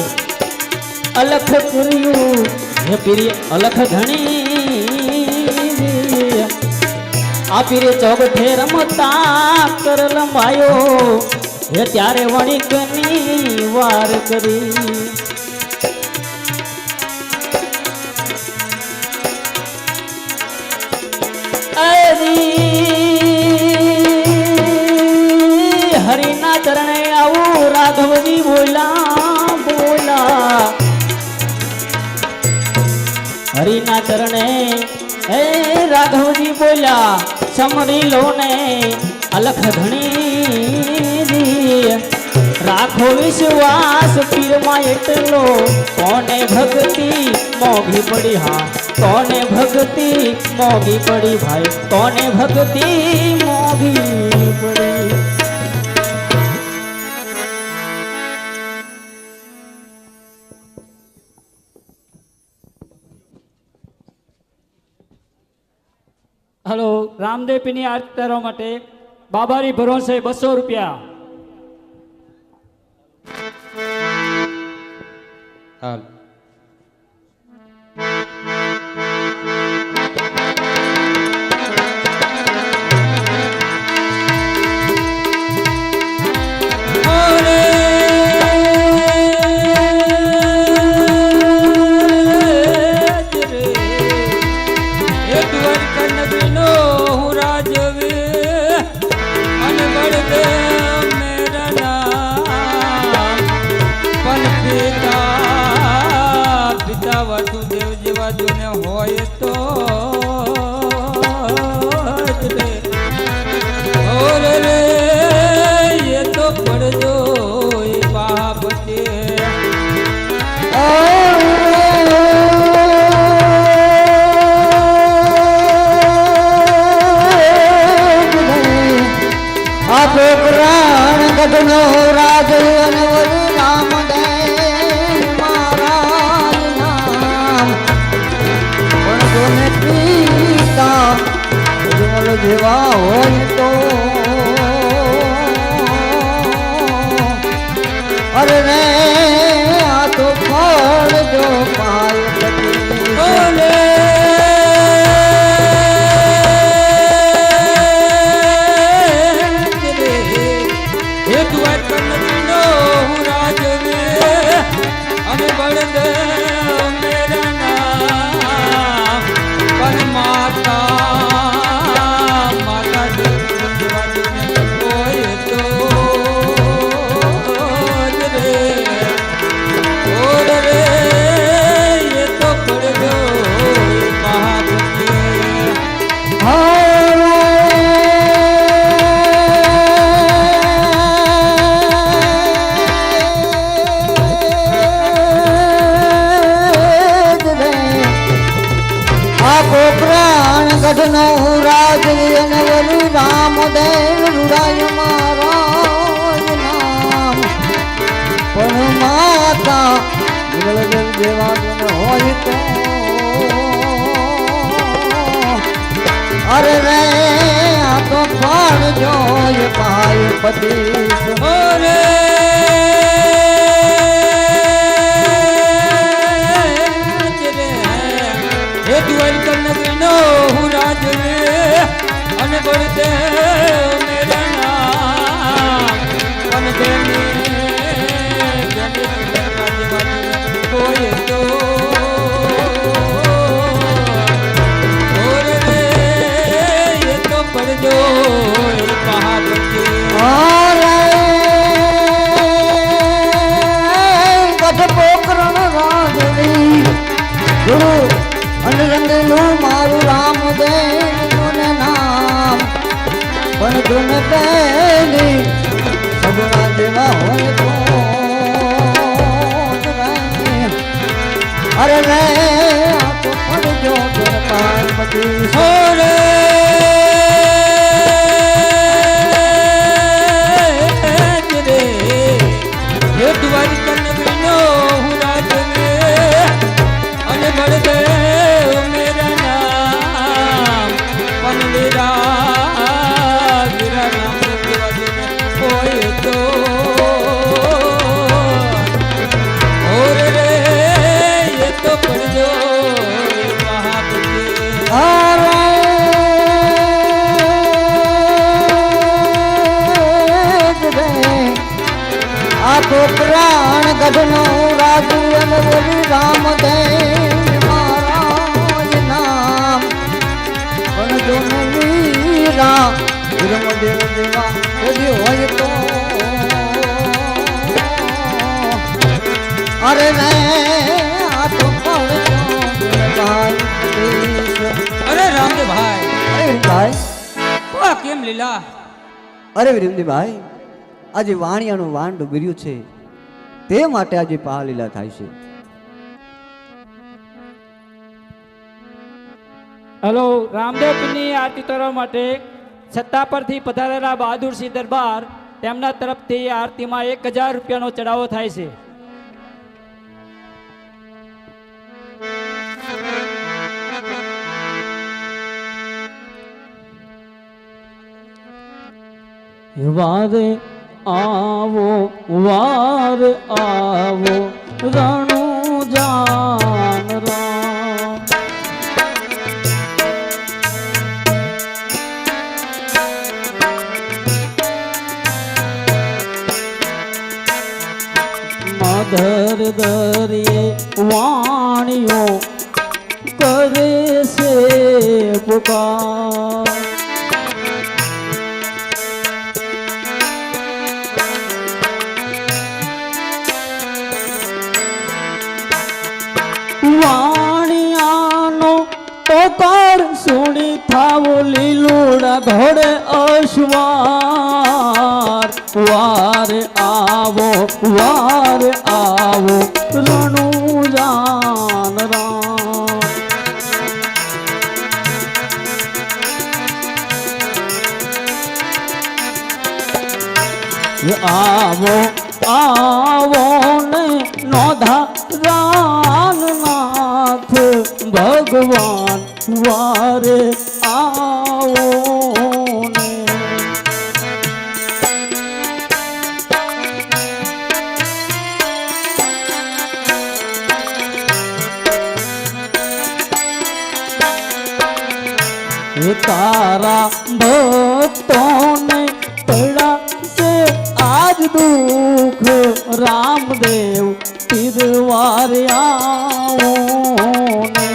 અલખ કર્યું હે પીરી અલખ ઘણી આ પીરે ચોગઠે રમતા કર લંબાયો હે ત્યારે વણિકની વાર કરી હરિના ચરણે આવું રાઘવજી બોલા હરિના ચરણે હે રાઘવજી બોલ્યા સમરી લો ને અલખ ધણી રાખો વિશ્વાસ પીરમાં એટલો કોને ભક્તિ મોઘી પડી હા કોને ભક્તિ મોઘી પડી ભાઈ કોને ભક્તિ મોઘી પડી હલો રામદેવ પીની આરતી કરવા માટે બાબારી ભરોસે 200 રૂપિયા હાલ વાસુદેવ જેવા જોને હોય તો રે એ તો પડજો એ બાપ છે આપો પ્રાણ ગગનો રાજ રામ જેવા હોય તો અરે રે આ તો ફળ જો પાય બોલે હે તું કન્નો હું રાજવે અને બળદે મેરા નામ પરમાતા ગઢનો રાજ રામ દેવ રૂડાય મહારાજ નામ પણ માતા જેવા હોય તો અરે રે આ તો ફળ જોય પાય પતિ રે હું રાજવે અને બળદે મેરા નામ પણ હોય તો રે એ તો પડજો પહાડ ગઢ પોકરણ રાજવી અરે રે આ તો પડજો પાર્વતી ઓરે રે હે દ્વારિકા નગરીનો હું રાજ રે અને બળદેવ મેરા નામ પન મેરા વીરા નામ સત્યવાદી કોઈ તો ઓર રે ये तो પડજો મહાપતિ અરે રે આ તો પ્રાણ ગઢનો રાજુ અને બોલી રામદેવ મહારાજ નામ પણ જો ને વીરા વીરમદેવ દેવા যদি હોય તો અરે રે આ તો અરે રામદેવભાઈ અરે ભાઈ આ કેમ લીલા અરે વિરમદીભાઈ આજે વાણિયાનું વાન ડૂબર્યું છે તે માટે આજે પહાલીલા થાય છે. હેલો રામદેવ પીરની આરતી કરવા માટે સત્તા પરથી પધારેલા બહાદુરસિંહ દરબાર તેમના તરફથી આરતીમાં 1000 રૂપિયાનો ચડાવો થાય છે. વારે આવો વાર આવો રણુ જાન રામ મધર દરિયે વાણીઓ કરે છે પુકાર વાણિયાનો પોકાર સુણી થાવો લીલુડા ઘોડે અશ્વાર વારે આવો રણુ જાન રામ આવો ને નોધા રાનનાથ ભગવાન વારે આવો ને તારા ભક્તોને પડા છે આજ દુઃખ રામદેવ તિરવારે આવો ને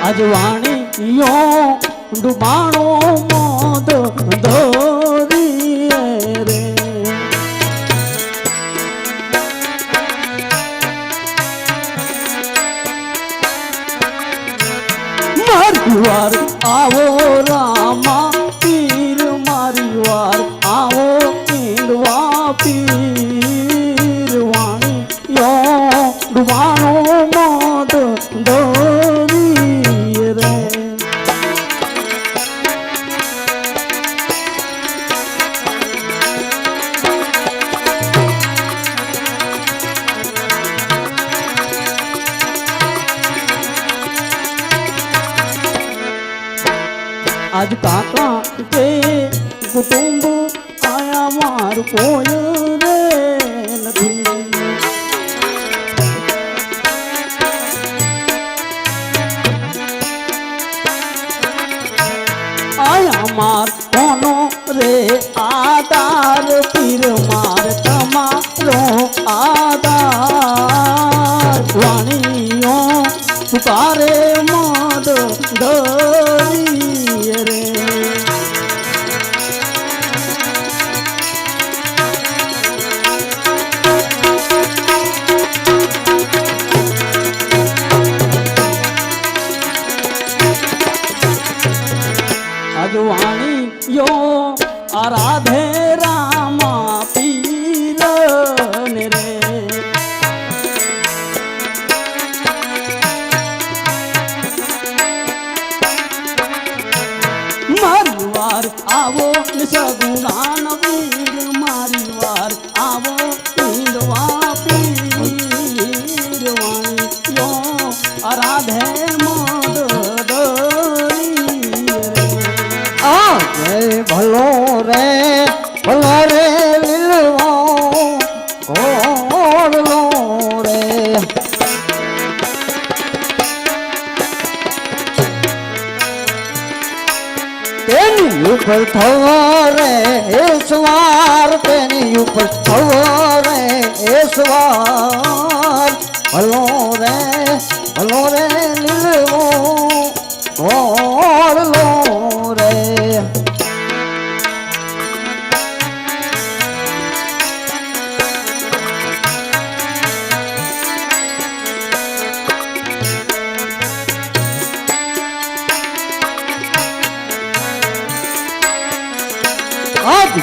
આજ વાણીયો ડુબાણો મોદ દોરીએ રે મારી વાર આવો રામા પીર મારી વાર આવો પીરવા પીર વાણીયો ડુબાણો મોદ દોરીએ રે આજ કાકા કે કુટુંબ આયા માર કોઈ રે નથી આયા માર કોનો રે આધાર પીર માર તમારો આધાર વાણીઓ પુકારે મદ ધરી રે રાધે રામા પીર ને રે મારી વાર આવો સગુણાન વીર મારી વાર આવો પીંડવા પીર વાણી યો રાધે ભલો રે લીલવો ઘોડલો રે તેની ઉપર થવો રે એ સવાર તેની ઉપર થવો રે એ સવાર ભલો રે લીલવો ઘોડલો રે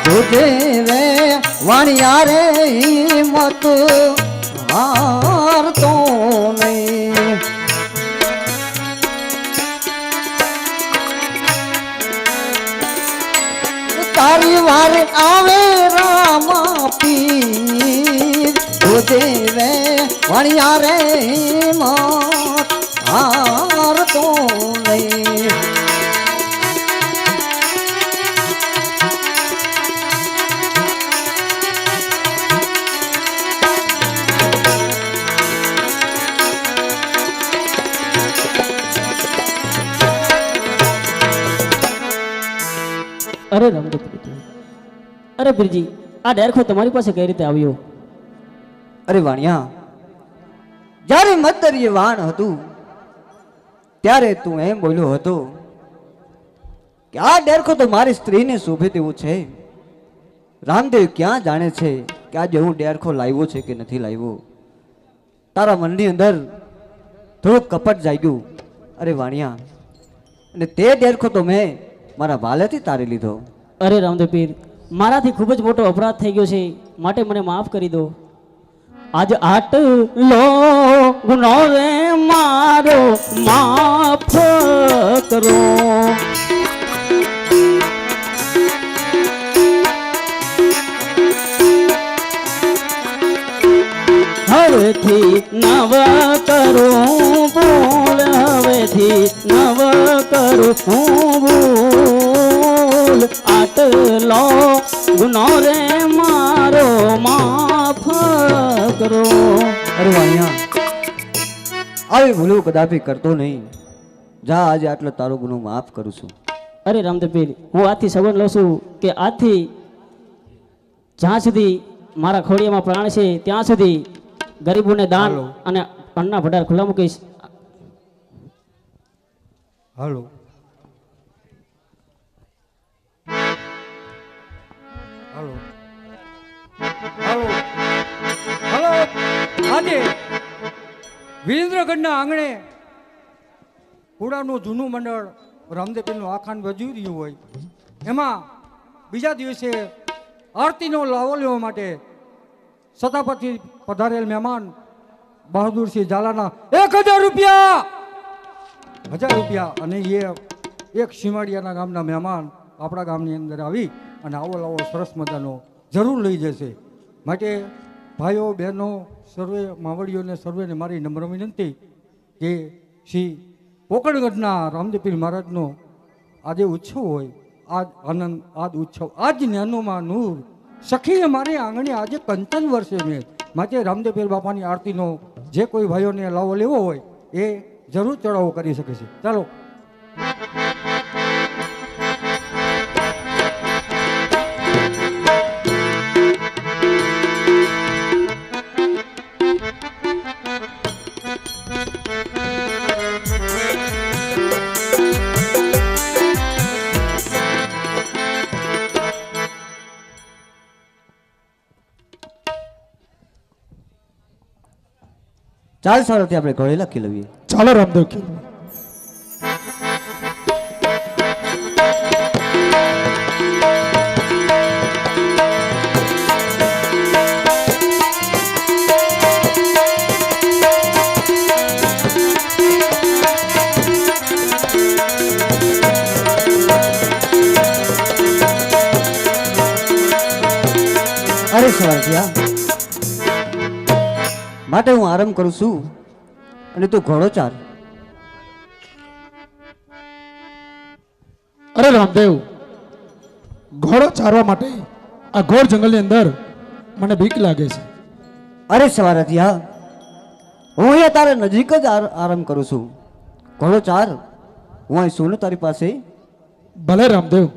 જોજે રે વાણિયા રે હિંમત હારતો નહીં તારી વારે આવે રામા પીર જોજે રે વાણિયા રે હિંમત હારતો નહીં અરે રામદેવ અરે બીરજી આ ડેરખો તમારી પાસે કઈ રીતે આવ્યો અરે વાણિયા જ્યારે મતદરીએ વાણ હતું ત્યારે તું એમ બોલ્યો હતો કે આ ડેરખો તો મારી સ્ત્રીને શોભે તેવું છે રામદેવ ક્યાં જાણે છે કે આજે હું ડેરખો લાવ્યો છે કે નથી લાવ્યો તારા મનની અંદર થોડુંક કપટ જાગ્યું અરે વાણિયા અને તે ડેરખો તો મેં મારા વાલેથી તારી લીધો અરે રામદેવ પીર મારાથી ખૂબ જ મોટો અપરાધ થઈ ગયો છે માટે મને માફ કરી દો આજ આટલો ગુનો રે મારો માફ કરો હવેથી નવ કરું ભૂલ હવેથી નવ કરું ભૂલ આટલો ગુનો રે મારો માફ કરો અરે વાણિયા આવી ભૂલો કદાપી કરતો નહીં જા આજે આટલો તારો ગુનો માફ કરું છું અરે રામદેવ પીર હું આજથી સબંધ લઉં છું કે આજથી જ્યાં સુધી મારા ખોડિયામાં પ્રાણ છે ત્યાં સુધી ગરીબોને દાન અને અન્નના ભંડાર ખુલ્લા મૂકીશ હાલો હાલો હાલો હાલો આજે વિરેન્દ્રગઢના આંગણે કુડાનું જૂનું મંડળ રામદેવપીરનું આખાન વજ્યું રહ્યું હોય એમાં બીજા દિવસે આરતીનો લાવો લેવા માટે સતાપતિ પધારેલ મહેમાન બહાદુરસિંહ ઝાલાના 1000 રૂપિયા અને એ એક સીમાડિયાના ગામના મહેમાન આપણા ગામની અંદર આવી અને આવો લાવો સરસ મજાનો જરૂર લઈ જશે માટે ભાઈઓ બહેનો સર્વે માવડીઓને સર્વેને મારી નમ્ર વિનંતી કે શ્રી પોકણગઢના રામદેવપીર મહારાજનો આજે ઉત્સવ હોય આજ આનંદ આજ ઉત્સવ આજ જ્ઞાનોમાં નૂર સખીએ મારી આંગણે આજે કંચન વર્ષે મેં માટે રામદેવપીર બાપાની આરતીનો જે કોઈ ભાઈઓને લાવો લેવો હોય એ જરૂર ચડાવો કરી શકે છે ચાલો ચાલ સારોથી આપણે ઘોડે લખી લઈએ ચાલો રામદેવ કી સવારથિયા માટે હું આરામ કરું છું અને તું ઘોડો ચાર. અરે રામદેવ, ઘોડો ચારવા માટે આ ઘોર જંગલની અંદર મને બીક લાગે છે. અરે સવારથિયા, હું અહીંયા તારા નજીક જ આરામ કરું છું. ઘોડો ચાર, હું અહીં છું ને તારી પાસે. ભલે રામદેવ.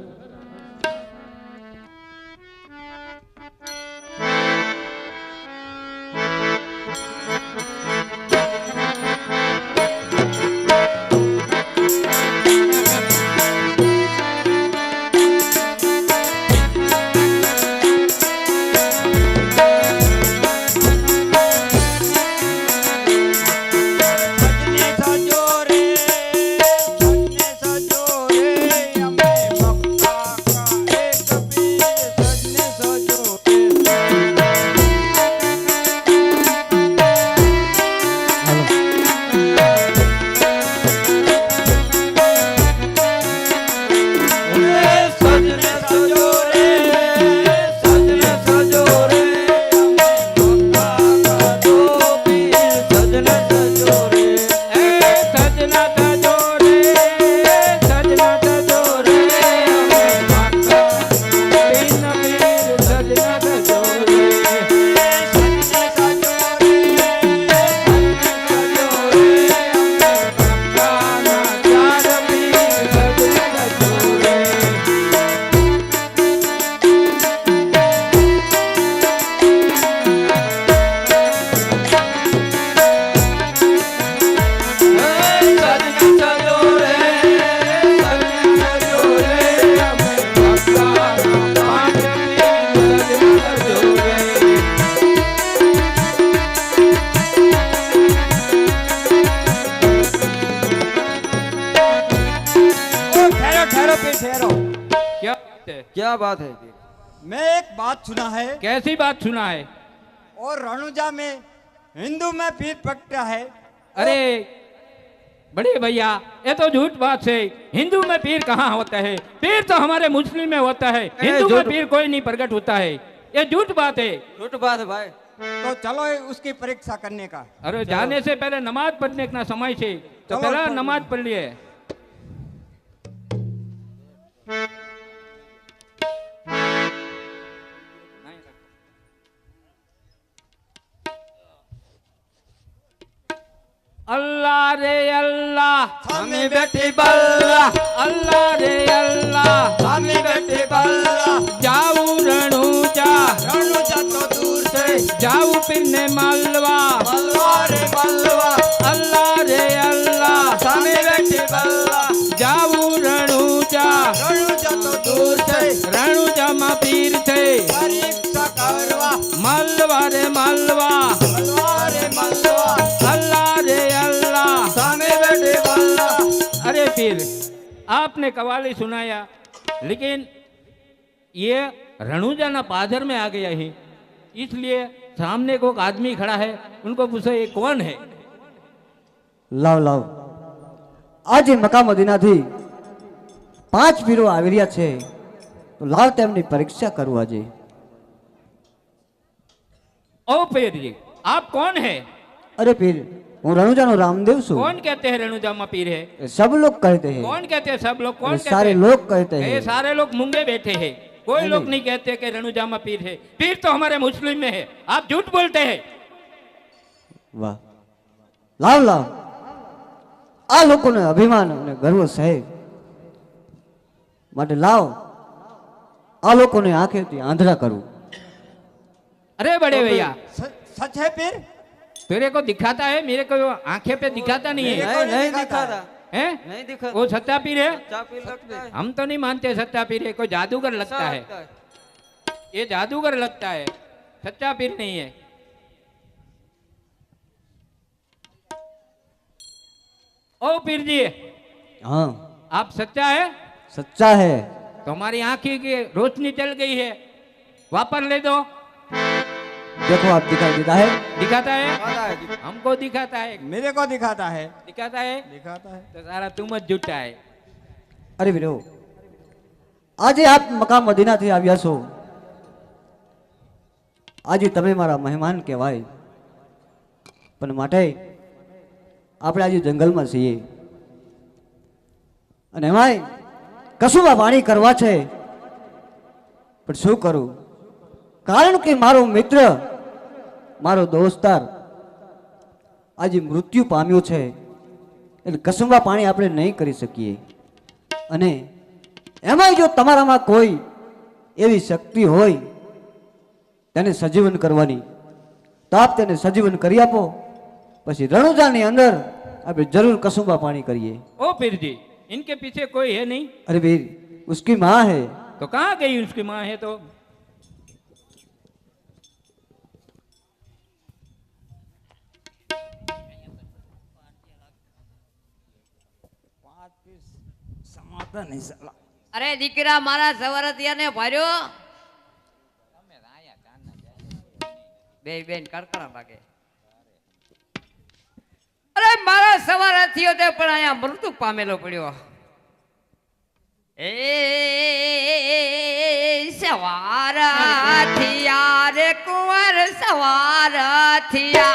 क्या बात है जी? मैं एक बात सुना है कैसी बात सुना है? और रणुजा में हिंदू में पीर पकड़ा है। अरे बड़े भैया, ये तो झूठ बात है। हिंदू में पीर कहाँ होता है? पीर तो हमारे मुस्लिम में होता है, हिंदू में पीर कोई नहीं प्रकट होता है। ये झूठ बात है। झूठ बात है भाई। तो चलो उसकी परीक्षा करने का। अरे जाने से पहले नमाज पढ़ने का समय से, तो चलो, पहला चलो। नमाज पढ़ लिए। अल्लाह रे अल्लाह, सामने बैठी बल्ला, अल्लाह रे अल्लाह, सामने बैठी बल्ला। जाऊ रणुजा, रणुजा तो दूर से, जाऊ पिन्ने मालवा, बल्ला रे बल्ला। अल्लाह रे अल्लाह, सामने बैठी बल्ला, जाऊ रणुजा, रणुजा तो दूर से, रणुजा मा पीर थे, परीक्षा करवा, मालवा रे मालवा, बल्ला रे बल्ला। अल्लाह रे अल्लाह, सामने बैठी बल्ला। अरे पीर, आपने कवाली सुनाया, लेकिन ये रणुजा ना पादर में आ गया है, इसलिए सामने को एक आदमी खड़ा है, उनको पूछो ये कौन है? લાવ લાવ, આજે મક્કા મદીનાથી 5 પીરો આવી રહ્યા છે, તો લાવ તેમની પરીક્ષા કરું આજે. ओ पीर जी, आप कौन है? અરે પીર, હું રણુજાનો રામદેવ છું. कौन कहते हैं रणुजा में पीर है? सब लोग कहते हैं, कौन कहते हैं? सब लोग कौन कहते सारे हैं? लोग कहते ये हैं. सारे लोग मूंगे बैठे हैं, कोई नहीं, लोग नहीं। नहीं कहते कि रणुजा में पीर है। पीर तो हमारे मुस्लिम में है, आप झूठ बोलते हैं। વાહ, લાવ લાવ, આ લોકોને અભિમાન અને ગર્વ છે, માટે લાવ આ લોકોને આંખેથી આંધળા કરું. अरे बड़े भैया, सच है पीर? तेरे को दिखाता है, मेरे को आंखें पे दिखाता नहीं है। मेरे को नहीं दिखाता। हैं? नहीं दिखा। वो सच्चा पीर है? चापी लगता है। हम तो नहीं मानते सच्चा पीर है, कोई जादूगर लगता है। ये जादूगर लगता है, सच्चा पीर नहीं है। ओ पीर जी, हाँ, आप सच्चा है? सच्चा है. तो हमारी आंखी की रोशनी चल गई है, वापर ले दो। देखो आप दिखाई देता है. दिखाता है? दिखाता है जी। हमको दिखाता है। मेरे को दिखाता है। दिखाता है दिखाता है। तो सारा तुम જ झूठा है। અરે વીરો, આજે આપ મક્કા મદીનાથી આવ્યા છો, આજે તમે મારા મહેમાન કહેવાય, પણ માટે આપણે આજે જંગલમાં છીએ અને એમાંય કસુંબા પાણી કરવા છે, પણ શું કરું? કારણ કે મારો મિત્ર, મારો દોસ્તાર આજે મૃત્યુ પામ્યો છે, એટલે કસુંબા પાણી આપણે નહીં કરી શકીએ. અને એમાંય જો તમારામાં કોઈ એવી શક્તિ હોય તેને સજીવન કરવાની, તો આપ તેને સજીવન કરી આપો, પછી રણુજાની અંદર આપણે જરૂર કસુંબા પાણી કરીએ. ओ पीर जी, इनके पीछे कोई है नहीं? अरे वीर, उसकी माँ है. तो कहाँ गई उसकी माँ है तो? અરે દીકરા મારા સવરતિયાને ભર્યો બે બેન કરકરા લાગે. અરે મારા સવરતિયો તે પણ અહીંયા મૃત્યુ પામેલો પડ્યો. એ સવારથિયા રે કુંવર સવારથિયા,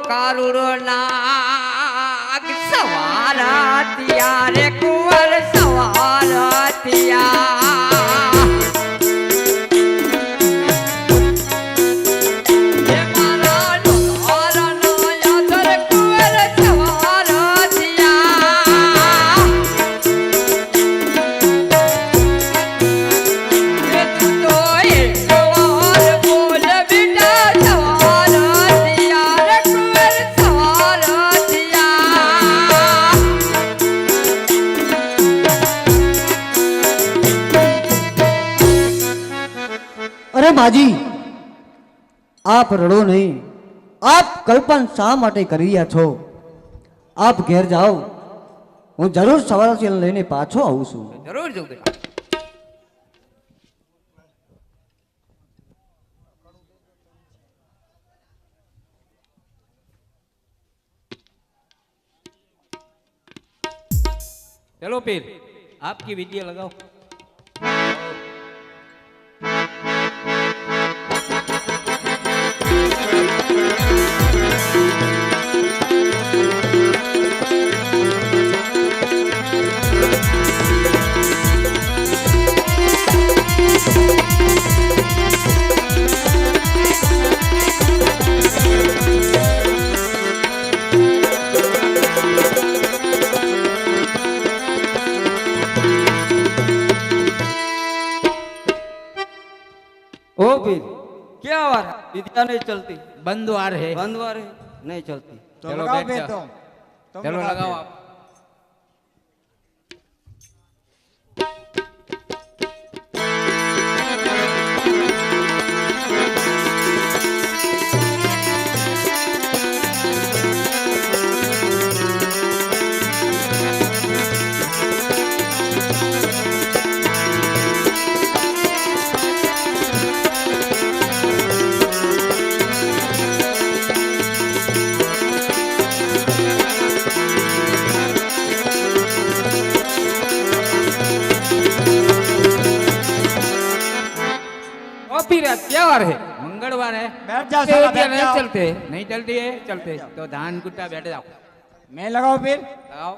કારુડો નાગ સવારથિયા રે કુંવર સવારથિયા. અરે માજી, આપ રડો નહીં. આપ કલ્પન શા માટે કરી રહ્યા છો? આપ ઘેર જાઓ, હું જરૂર સવારથી લઈને પાછો આવું છું. જરૂર જવું બેટા. चलो पीर, आपकी विद्या लगाओ. ओ पीर, क्या वार विद्या नहीं चलती, बंदवार है. बंदवार है नहीं चलती. तो चलो लगाओ बैठ बे जाओ. तुम चलो लगाओ आप. क्या वार है? मंगलवार है। बैठ जाओ ये साला, विद्या बैठ नहीं जाओ। चलते, नहीं चलती है, चलते तो धान कुट्टा बैठ जाओ। मैं लगाओ फिर। लगाओ।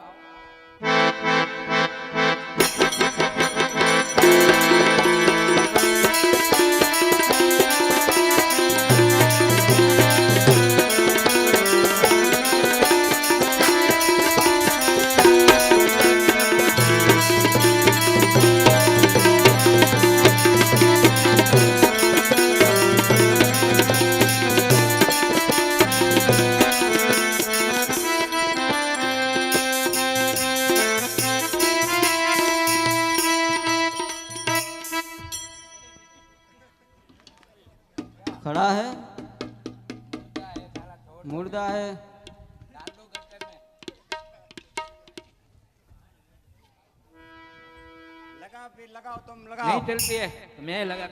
खड़ा है, मुर्दा है। लगाओ फिर, लगाओ तुम नहीं लगाओ। चलती है, मैं लगा।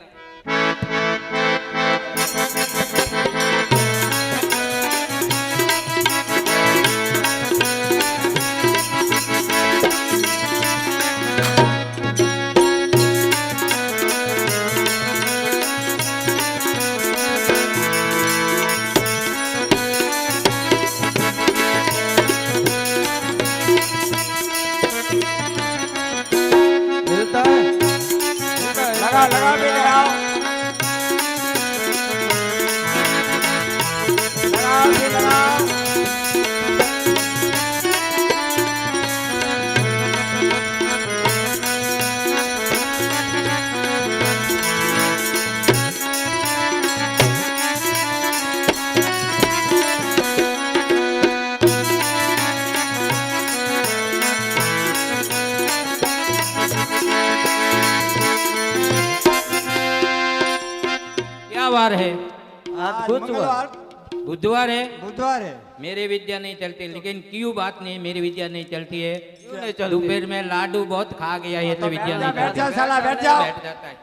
मिलता है, मिलता है। लगाओ लगाओ फिर, लगाओ। लगाओ फिर, लगाओ। क्या वार है? आज बुधवार। मंगलवार, बुधवार है। बुधवार है। मेरी विद्या नहीं चलती, लेकिन क्यों बात नहीं, मेरी विद्या नहीं चलती है। क्यों नहीं चलती? दोपहर में लाडू बहुत खा गया, ये तो विद्या नहीं बैठ चलती। जाओ साला, बैठ जाओ। बैठ जाता है।